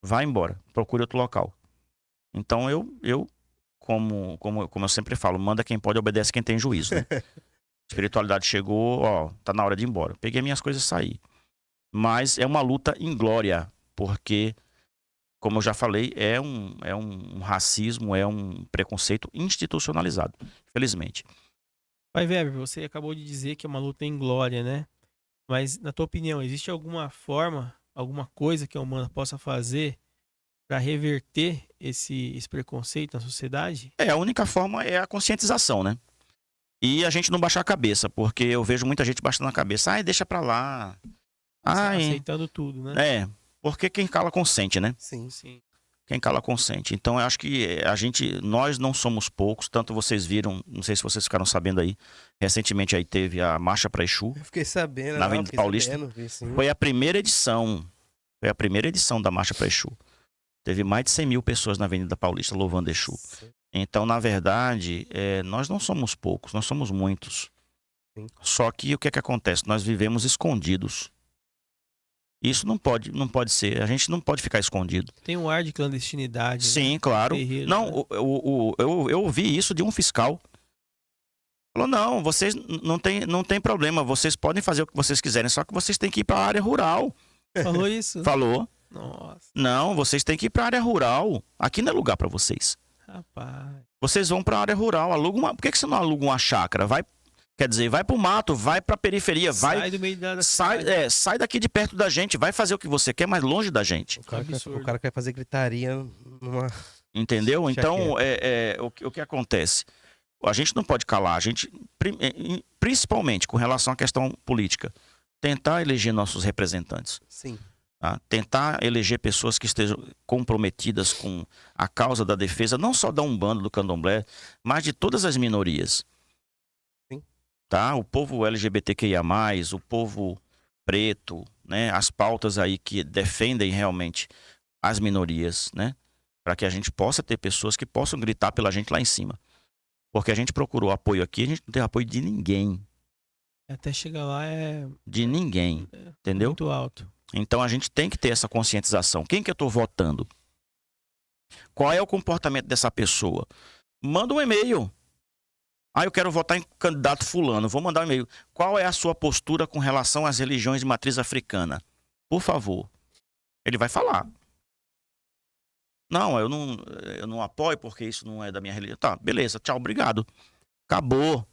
vá embora, procure outro local. Então como eu sempre falo, manda quem pode, obedece quem tem juízo. Né? A espiritualidade chegou, ó, tá na hora de ir embora. Peguei minhas coisas e saí. Mas é uma luta inglória, porque, como eu já falei, é um racismo, é um preconceito institucionalizado, infelizmente. Pai Weber, você acabou de dizer que é uma luta em glória, né? Mas, na tua opinião, existe alguma forma, alguma coisa que a Umbanda possa fazer para reverter esse preconceito na sociedade? A única forma é a conscientização, né? E a gente não baixar a cabeça, porque eu vejo muita gente baixando a cabeça. Ai, deixa pra lá. Ai, Aceitando tudo, né? porque quem cala consente, né? Sim. Sim. Quem cala consente. Então eu acho que nós não somos poucos, tanto vocês viram, não sei se vocês ficaram sabendo aí, recentemente aí teve a Marcha para Exu, Eu fiquei sabendo, na Avenida Paulista. vi, sim. Foi a primeira edição da Marcha para Exu. Teve mais de 100 mil pessoas na Avenida Paulista louvando Exu. Sim. Então, na verdade, nós não somos poucos, nós somos muitos. Sim. Só que o que é que acontece? Nós vivemos escondidos. Isso não pode ser. A gente não pode ficar escondido. Tem um ar de clandestinidade. Sim, né? claro. Terreiro, Não, né? eu ouvi isso de um fiscal. Falou, não, vocês não tem problema, vocês podem fazer o que vocês quiserem, só que vocês têm que ir para a área rural. Falou isso? Falou. Nossa, Não, vocês têm que ir para a área rural. Aqui não é lugar para vocês. rapaz. Vocês vão para a área rural, por que você não aluga uma chácara? Quer dizer, vai pro mato, vai pra periferia, Sai do meio da sai, cidade. sai daqui de perto da gente, vai fazer o que você quer, mas longe da gente. O cara quer fazer gritaria numa. Entendeu? Deixa Então, o que acontece? A gente não pode calar, principalmente com relação à questão política, tentar eleger nossos representantes. Sim. Tá? Tentar eleger pessoas que estejam comprometidas com a causa da defesa, não só da Umbanda, do Candomblé, mas de todas as minorias. Tá? O povo LGBTQIA+, o povo preto, né? As pautas aí que defendem realmente as minorias, né? Para que a gente possa ter pessoas que possam gritar pela gente lá em cima. Porque a gente procurou apoio aqui, a gente não tem apoio de ninguém. Até chegar lá De ninguém, entendeu? muito alto. Então a gente tem que ter essa conscientização. Quem que eu tô votando? Qual é o comportamento dessa pessoa? Manda um e-mail. Eu quero votar em candidato fulano. Vou mandar um e-mail. Qual é a sua postura com relação às religiões de matriz africana? Por favor. Ele vai falar. Não, eu não apoio porque isso não é da minha religião. Tá, beleza. Tchau, obrigado. Acabou.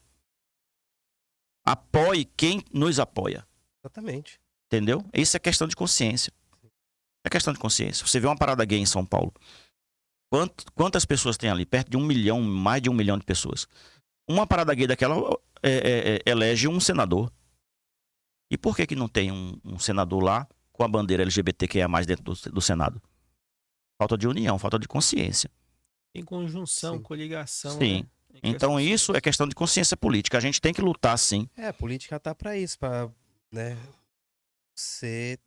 Apoie quem nos apoia. Exatamente. Entendeu? Isso é questão de consciência. É questão de consciência. Você vê uma parada gay em São Paulo. Quantas pessoas tem ali? Perto de 1 milhão, mais de 1 milhão de pessoas. Uma parada gay daquela elege um senador. E por que não tem um senador lá com a bandeira LGBTQIA+, dentro do Senado? Falta de união, falta de consciência. Tem conjunção, Sim. coligação. Sim. Né? Entre as Então pessoas. isso é questão de consciência política. A gente tem que lutar, sim. A política tá pra isso, pra, né, ser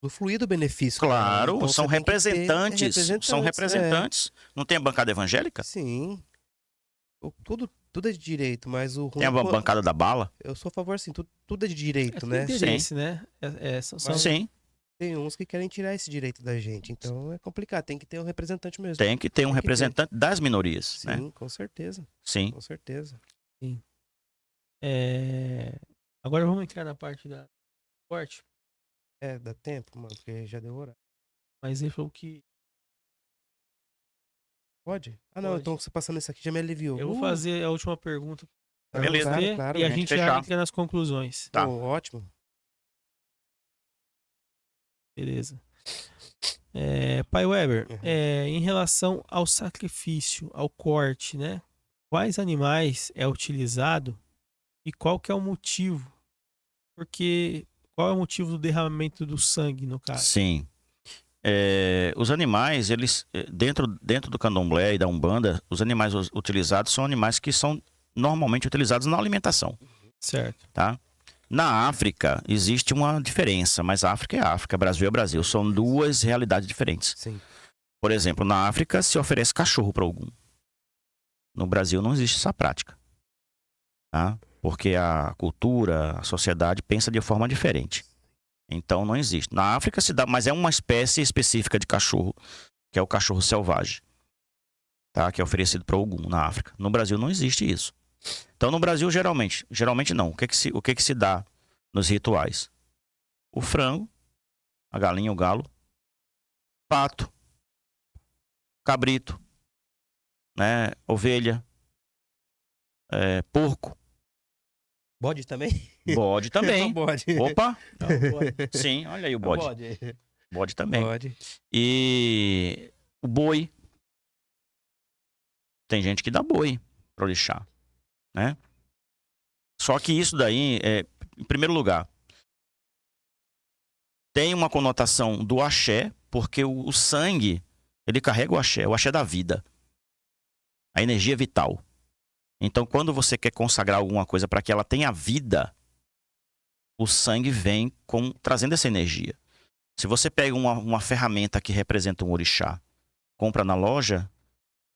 do fluido benefício. Claro, Então, são você tem que ter representantes. São representantes. Não tem a bancada evangélica? Sim. Tudo é de direito, mas o ruim Tem a bancada da bala? eu sou a favor, assim, tudo é de direito, tudo né? interesse, né? São Sim. Tem uns que querem tirar esse direito da gente, então é complicado, tem que ter um representante mesmo. Tem que ter um Tem que ter. representante das minorias, Sim, né? com certeza, Sim. com certeza. Agora vamos entrar na parte da esporte. Dá tempo, mano, porque já deu horário. Mas ele falou que Pode? Ah, não, Pode. então você passando isso aqui já me aliviou. Eu vou fazer a última pergunta pra Beleza. você Claro, e a né? gente já Fechar. entra nas conclusões. Tá. Pô, ótimo. Beleza. Pai Weber, Uhum. em relação ao sacrifício, ao corte, né? Quais animais é utilizado e qual que é o motivo? Porque qual é o motivo do derramamento do sangue, no caso? Sim. Os animais, eles dentro do candomblé e da umbanda, os animais utilizados são animais que são normalmente utilizados na alimentação, Certo. tá? Na África existe uma diferença, mas África é África, Brasil é Brasil, são duas realidades diferentes. Sim. Por exemplo, na África se oferece cachorro para algum. No Brasil não existe essa prática, tá? Porque a cultura, a sociedade pensa de forma diferente. Então não existe. Na África se dá, mas é uma espécie específica de cachorro, que é o cachorro selvagem, tá? Que é oferecido para algum na África. No Brasil não existe isso. Então no Brasil geralmente não. O que que se dá nos rituais? O frango, a galinha, o galo, pato, cabrito, né? Ovelha, porco, Bode também? bode Então também. bode. Opa, Então, bora. sim, olha aí o Então bode. bode. Bode também. Bode. E o boi. Tem gente que dá boi para orixá, né? Só que isso daí, em primeiro lugar, tem uma conotação do axé, porque o sangue, ele carrega o axé da vida, a energia vital. Então, quando você quer consagrar alguma coisa para que ela tenha vida, o sangue vem trazendo essa energia. Se você pega uma ferramenta que representa um orixá, compra na loja,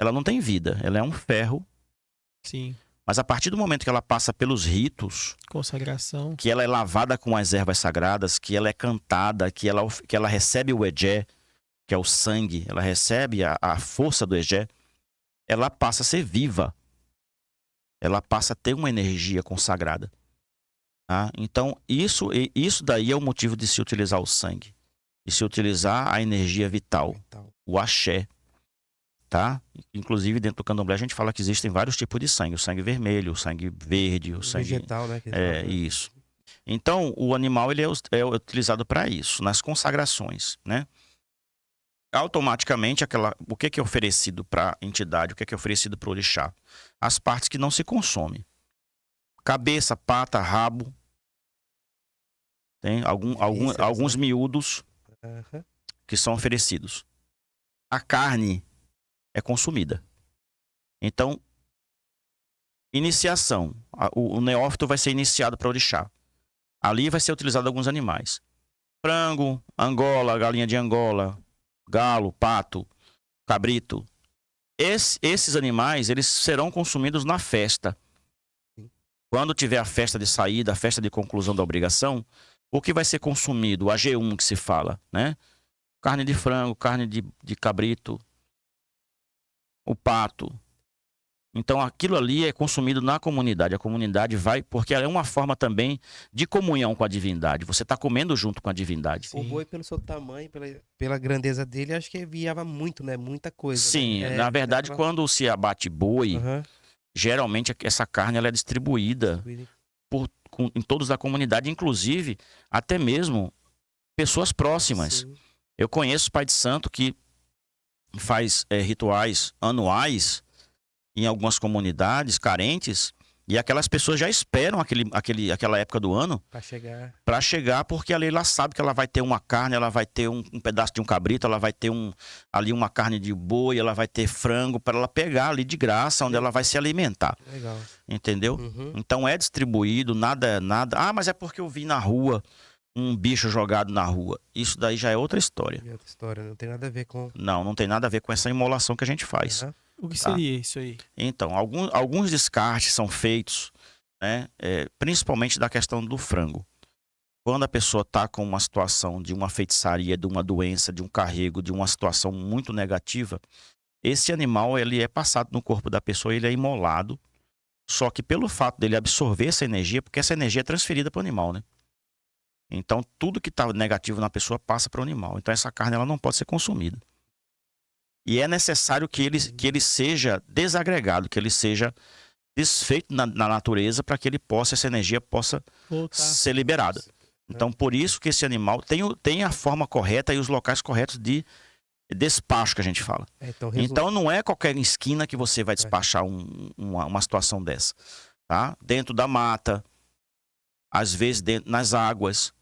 ela não tem vida, ela é um ferro. Sim. Mas a partir do momento que ela passa pelos ritos, Consagração. que ela é lavada com as ervas sagradas, que ela é cantada, que ela recebe o Ejé, que é o sangue, ela recebe a força do Ejé, ela passa a ser viva. Ela passa a ter uma energia consagrada. Tá? Então, isso daí é o motivo de se utilizar o sangue. De se utilizar a energia vital, Então, o axé. Tá? Inclusive, dentro do candomblé, a gente fala que existem vários tipos de sangue. O sangue vermelho, o sangue verde, o sangue... vegetal, né? Que eles falam, né? Isso. Então, o animal ele é utilizado para isso, nas consagrações, né? Automaticamente, o que é oferecido para a entidade, o que é oferecido para o orixá? As partes que não se consomem. Cabeça, pata, rabo. Tem Vísceras, alguns né? miúdos Aham. que são oferecidos. A carne é consumida. Então, iniciação. O neófito vai ser iniciado para orixá. Ali vai ser utilizado alguns animais. Frango, angola, galinha de Angola, galo, pato, cabrito. Esses animais, eles serão consumidos na festa. Quando tiver a festa de saída, a festa de conclusão da obrigação, o que vai ser consumido? O AG1 que se fala, né? Carne de frango, carne de cabrito, o pato. Então aquilo ali é consumido na comunidade. A comunidade vai, porque ela é uma forma também de comunhão com a divindade. Você está comendo junto com a divindade. O boi, pelo seu tamanho, pela grandeza dele, acho que viava muito, né? Muita coisa. Sim, né? na verdade, quando se abate boi, Aham. geralmente essa carne ela é distribuída em todos da comunidade, inclusive até mesmo pessoas próximas. Sim. Eu conheço pai de santo que faz rituais anuais em algumas comunidades carentes e aquelas pessoas já esperam aquela época do ano Pra chegar. chegar, porque ali ela sabe que ela vai ter uma carne, ela vai ter um pedaço de um cabrito, ela vai ter ali uma carne de boi, ela vai ter frango para ela pegar ali de graça, onde ela vai se alimentar. Legal. Entendeu? Uhum. Então é distribuído, nada. Ah, mas é porque eu vi na rua um bicho jogado na rua. Isso daí já é outra história. E outra história, não tem nada a ver com. Não tem nada a ver com essa imolação que a gente faz. Aham. O que Tá. seria isso aí? Então, alguns descartes são feitos, né, principalmente da questão do frango. Quando a pessoa está com uma situação de uma feitiçaria, de uma doença, de um carrego, de uma situação muito negativa, esse animal ele é passado no corpo da pessoa, ele é imolado. Só que pelo fato dele absorver essa energia, porque essa energia é transferida para o animal, né? Então, tudo que está negativo na pessoa passa para o animal. Então, essa carne ela não pode ser consumida. E é necessário que ele seja desagregado, que ele seja desfeito na natureza para que essa energia possa Voltar. ser liberada. Então, por isso que esse animal tem a forma correta e os locais corretos de despacho que a gente fala. Então, não é qualquer esquina que você vai despachar uma situação dessa. Tá? Dentro da mata, às vezes nas águas,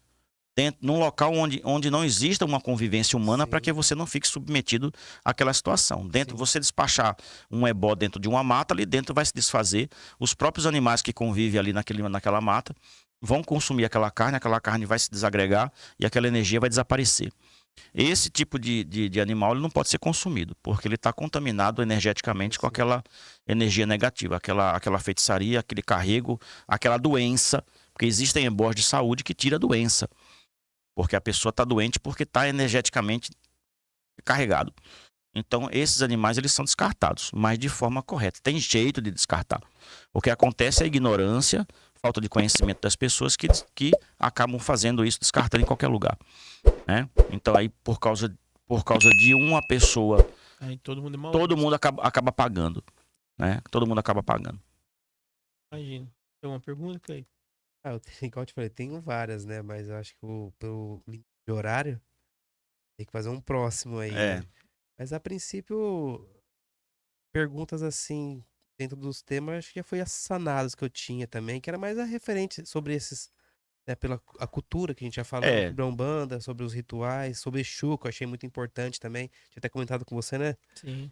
num local onde não exista uma convivência humana para que você não fique submetido àquela situação. Você despachar um ebó dentro de uma mata, ali dentro vai se desfazer. Os próprios animais que convivem ali naquela mata vão consumir aquela carne vai se desagregar e aquela energia vai desaparecer. Esse tipo de animal ele não pode ser consumido, porque ele está contaminado energeticamente com aquela energia negativa, aquela feitiçaria, aquele carrego, aquela doença, porque existem ebós de saúde que tira a doença. Porque a pessoa está doente porque está energeticamente carregado. Então, esses animais eles são descartados, mas de forma correta. Tem jeito de descartar. O que acontece é a ignorância, falta de conhecimento das pessoas que acabam fazendo isso, descartando em qualquer lugar. Né? Então, aí, por causa de uma pessoa, aí todo mundo acaba pagando. Né? Todo mundo acaba pagando. Imagina. Tem uma pergunta, Cleiton? Igual eu te falei, tenho várias, né? Mas eu acho que pelo limite de horário, tem que fazer um próximo aí, né? Mas a princípio, perguntas assim, dentro dos temas, acho que já foi sanadas que eu tinha também, que era mais a referente sobre esses, né, pela a cultura que a gente já falou, sobre a Umbanda, sobre os rituais, sobre Exu, que eu achei muito importante também. Tinha até comentado com você, né? Sim.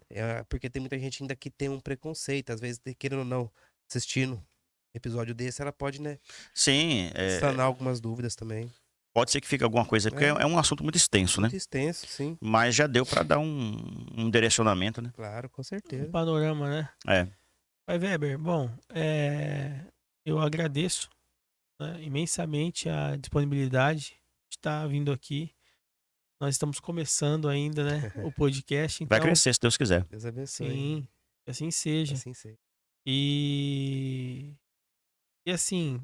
Porque tem muita gente ainda que tem um preconceito, às vezes, querendo ou não, assistindo episódio desse, ela pode, né? Sim. Sanar algumas dúvidas também. Pode ser que fique alguma coisa, porque é um assunto muito extenso, né? Muito extenso, sim. Mas já deu para dar um direcionamento, né? Claro, com certeza. Um panorama, né? Pai Weber, bom, eu agradeço, né, imensamente a disponibilidade de estar vindo aqui. Nós estamos começando ainda, né, o podcast. Então, vai crescer, se Deus quiser. Deus abençoe. Sim, que assim seja. Assim seja. E assim,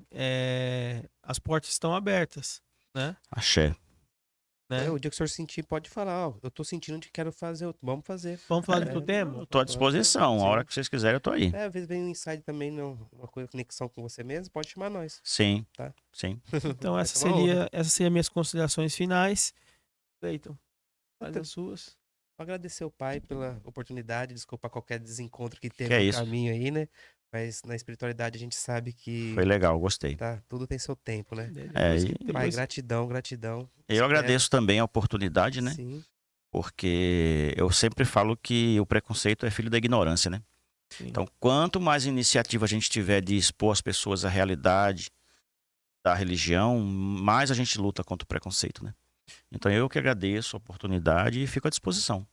as portas estão abertas, né? Axé. Né? O dia que o senhor sentir, pode falar. Ó, eu tô sentindo que quero fazer. Vamos fazer. Vamos falar do tema? Eu tô à disposição. A hora que vocês quiserem, eu tô aí. Às vezes vem um insight também, uma conexão com você mesmo, pode chamar nós. Sim. Tá? Sim. Então, essas seriam minhas considerações finais. Cleiton, faz as suas. Agradecer ao pai pela oportunidade, desculpar qualquer desencontro que teve Que no isso. caminho aí, né? Mas na espiritualidade a gente sabe que foi legal, gostei. Tá, tudo tem seu tempo, né? Depois... Pai, gratidão. Eu agradeço também a oportunidade, né? Sim. Porque eu sempre falo que o preconceito é filho da ignorância, né? Sim. Então, quanto mais iniciativa a gente tiver de expor as pessoas à realidade da religião, mais a gente luta contra o preconceito, né? Então, eu que agradeço a oportunidade e fico à disposição.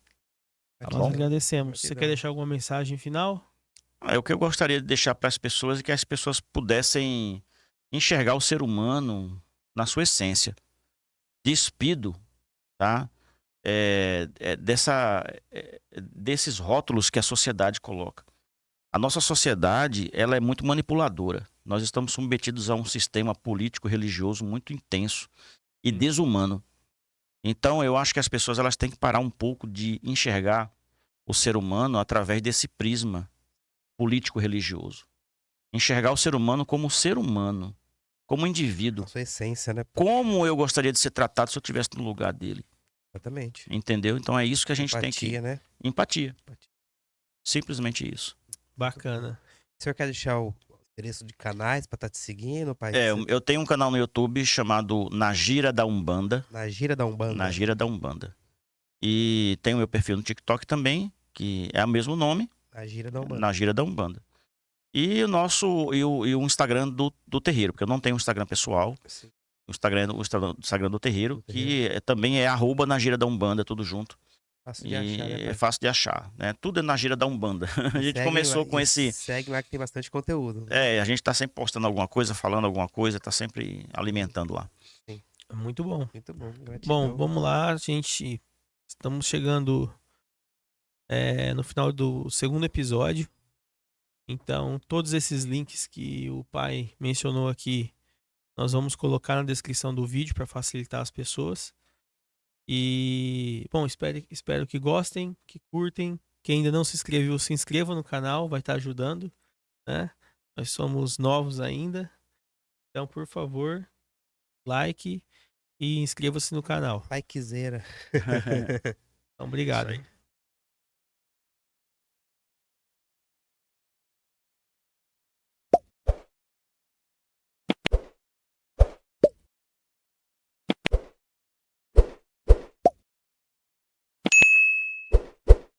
Tá Nós agradecemos. Você quer deixar alguma mensagem final? O que eu gostaria de deixar para as pessoas é que as pessoas pudessem enxergar o ser humano na sua essência, despido, tá? Desses rótulos que a sociedade coloca. A nossa sociedade, ela é muito manipuladora. Nós estamos submetidos a um sistema político-religioso muito intenso e desumano. Então, eu acho que as pessoas elas têm que parar um pouco de enxergar o ser humano através desse prisma político-religioso. Enxergar o ser humano, como indivíduo. A sua essência, né? Como eu gostaria de ser tratado se eu estivesse no lugar dele. Exatamente. Entendeu? Então é isso que a gente Empatia, tem que... né? Empatia. Simplesmente isso. Bacana. O senhor quer deixar o endereço de canais para estar te seguindo, pai? Eu tenho um canal no YouTube chamado Na Gira da Umbanda. Na Gira da Umbanda. Na Gira da Umbanda. E tem o meu perfil no TikTok também, que é o mesmo nome. Na Gira da Umbanda. Na Gira da Umbanda. E o Instagram do terreiro, porque eu não tenho um Instagram pessoal. Sim. O Instagram do terreiro, que também é @na Gira da Umbanda, tudo junto. Fácil de achar, né, é fácil de achar, né? Tudo é na Gira da Umbanda. A gente começou com esse... Segue lá que tem bastante conteúdo. A gente tá sempre postando alguma coisa, falando alguma coisa, tá sempre alimentando lá. Sim. Muito bom. Muito bom. Gratidão. Bom, vamos lá, gente. Estamos chegando no final do segundo episódio. Então, todos esses links que o pai mencionou aqui, nós vamos colocar na descrição do vídeo para facilitar as pessoas. E, bom, espero que gostem, que curtem. Quem ainda não se inscreveu, se inscreva no canal, vai estar ajudando, né? Nós somos novos ainda. Então, por favor, like e inscreva-se no canal. Likezeira. Então, obrigado. Isso aí.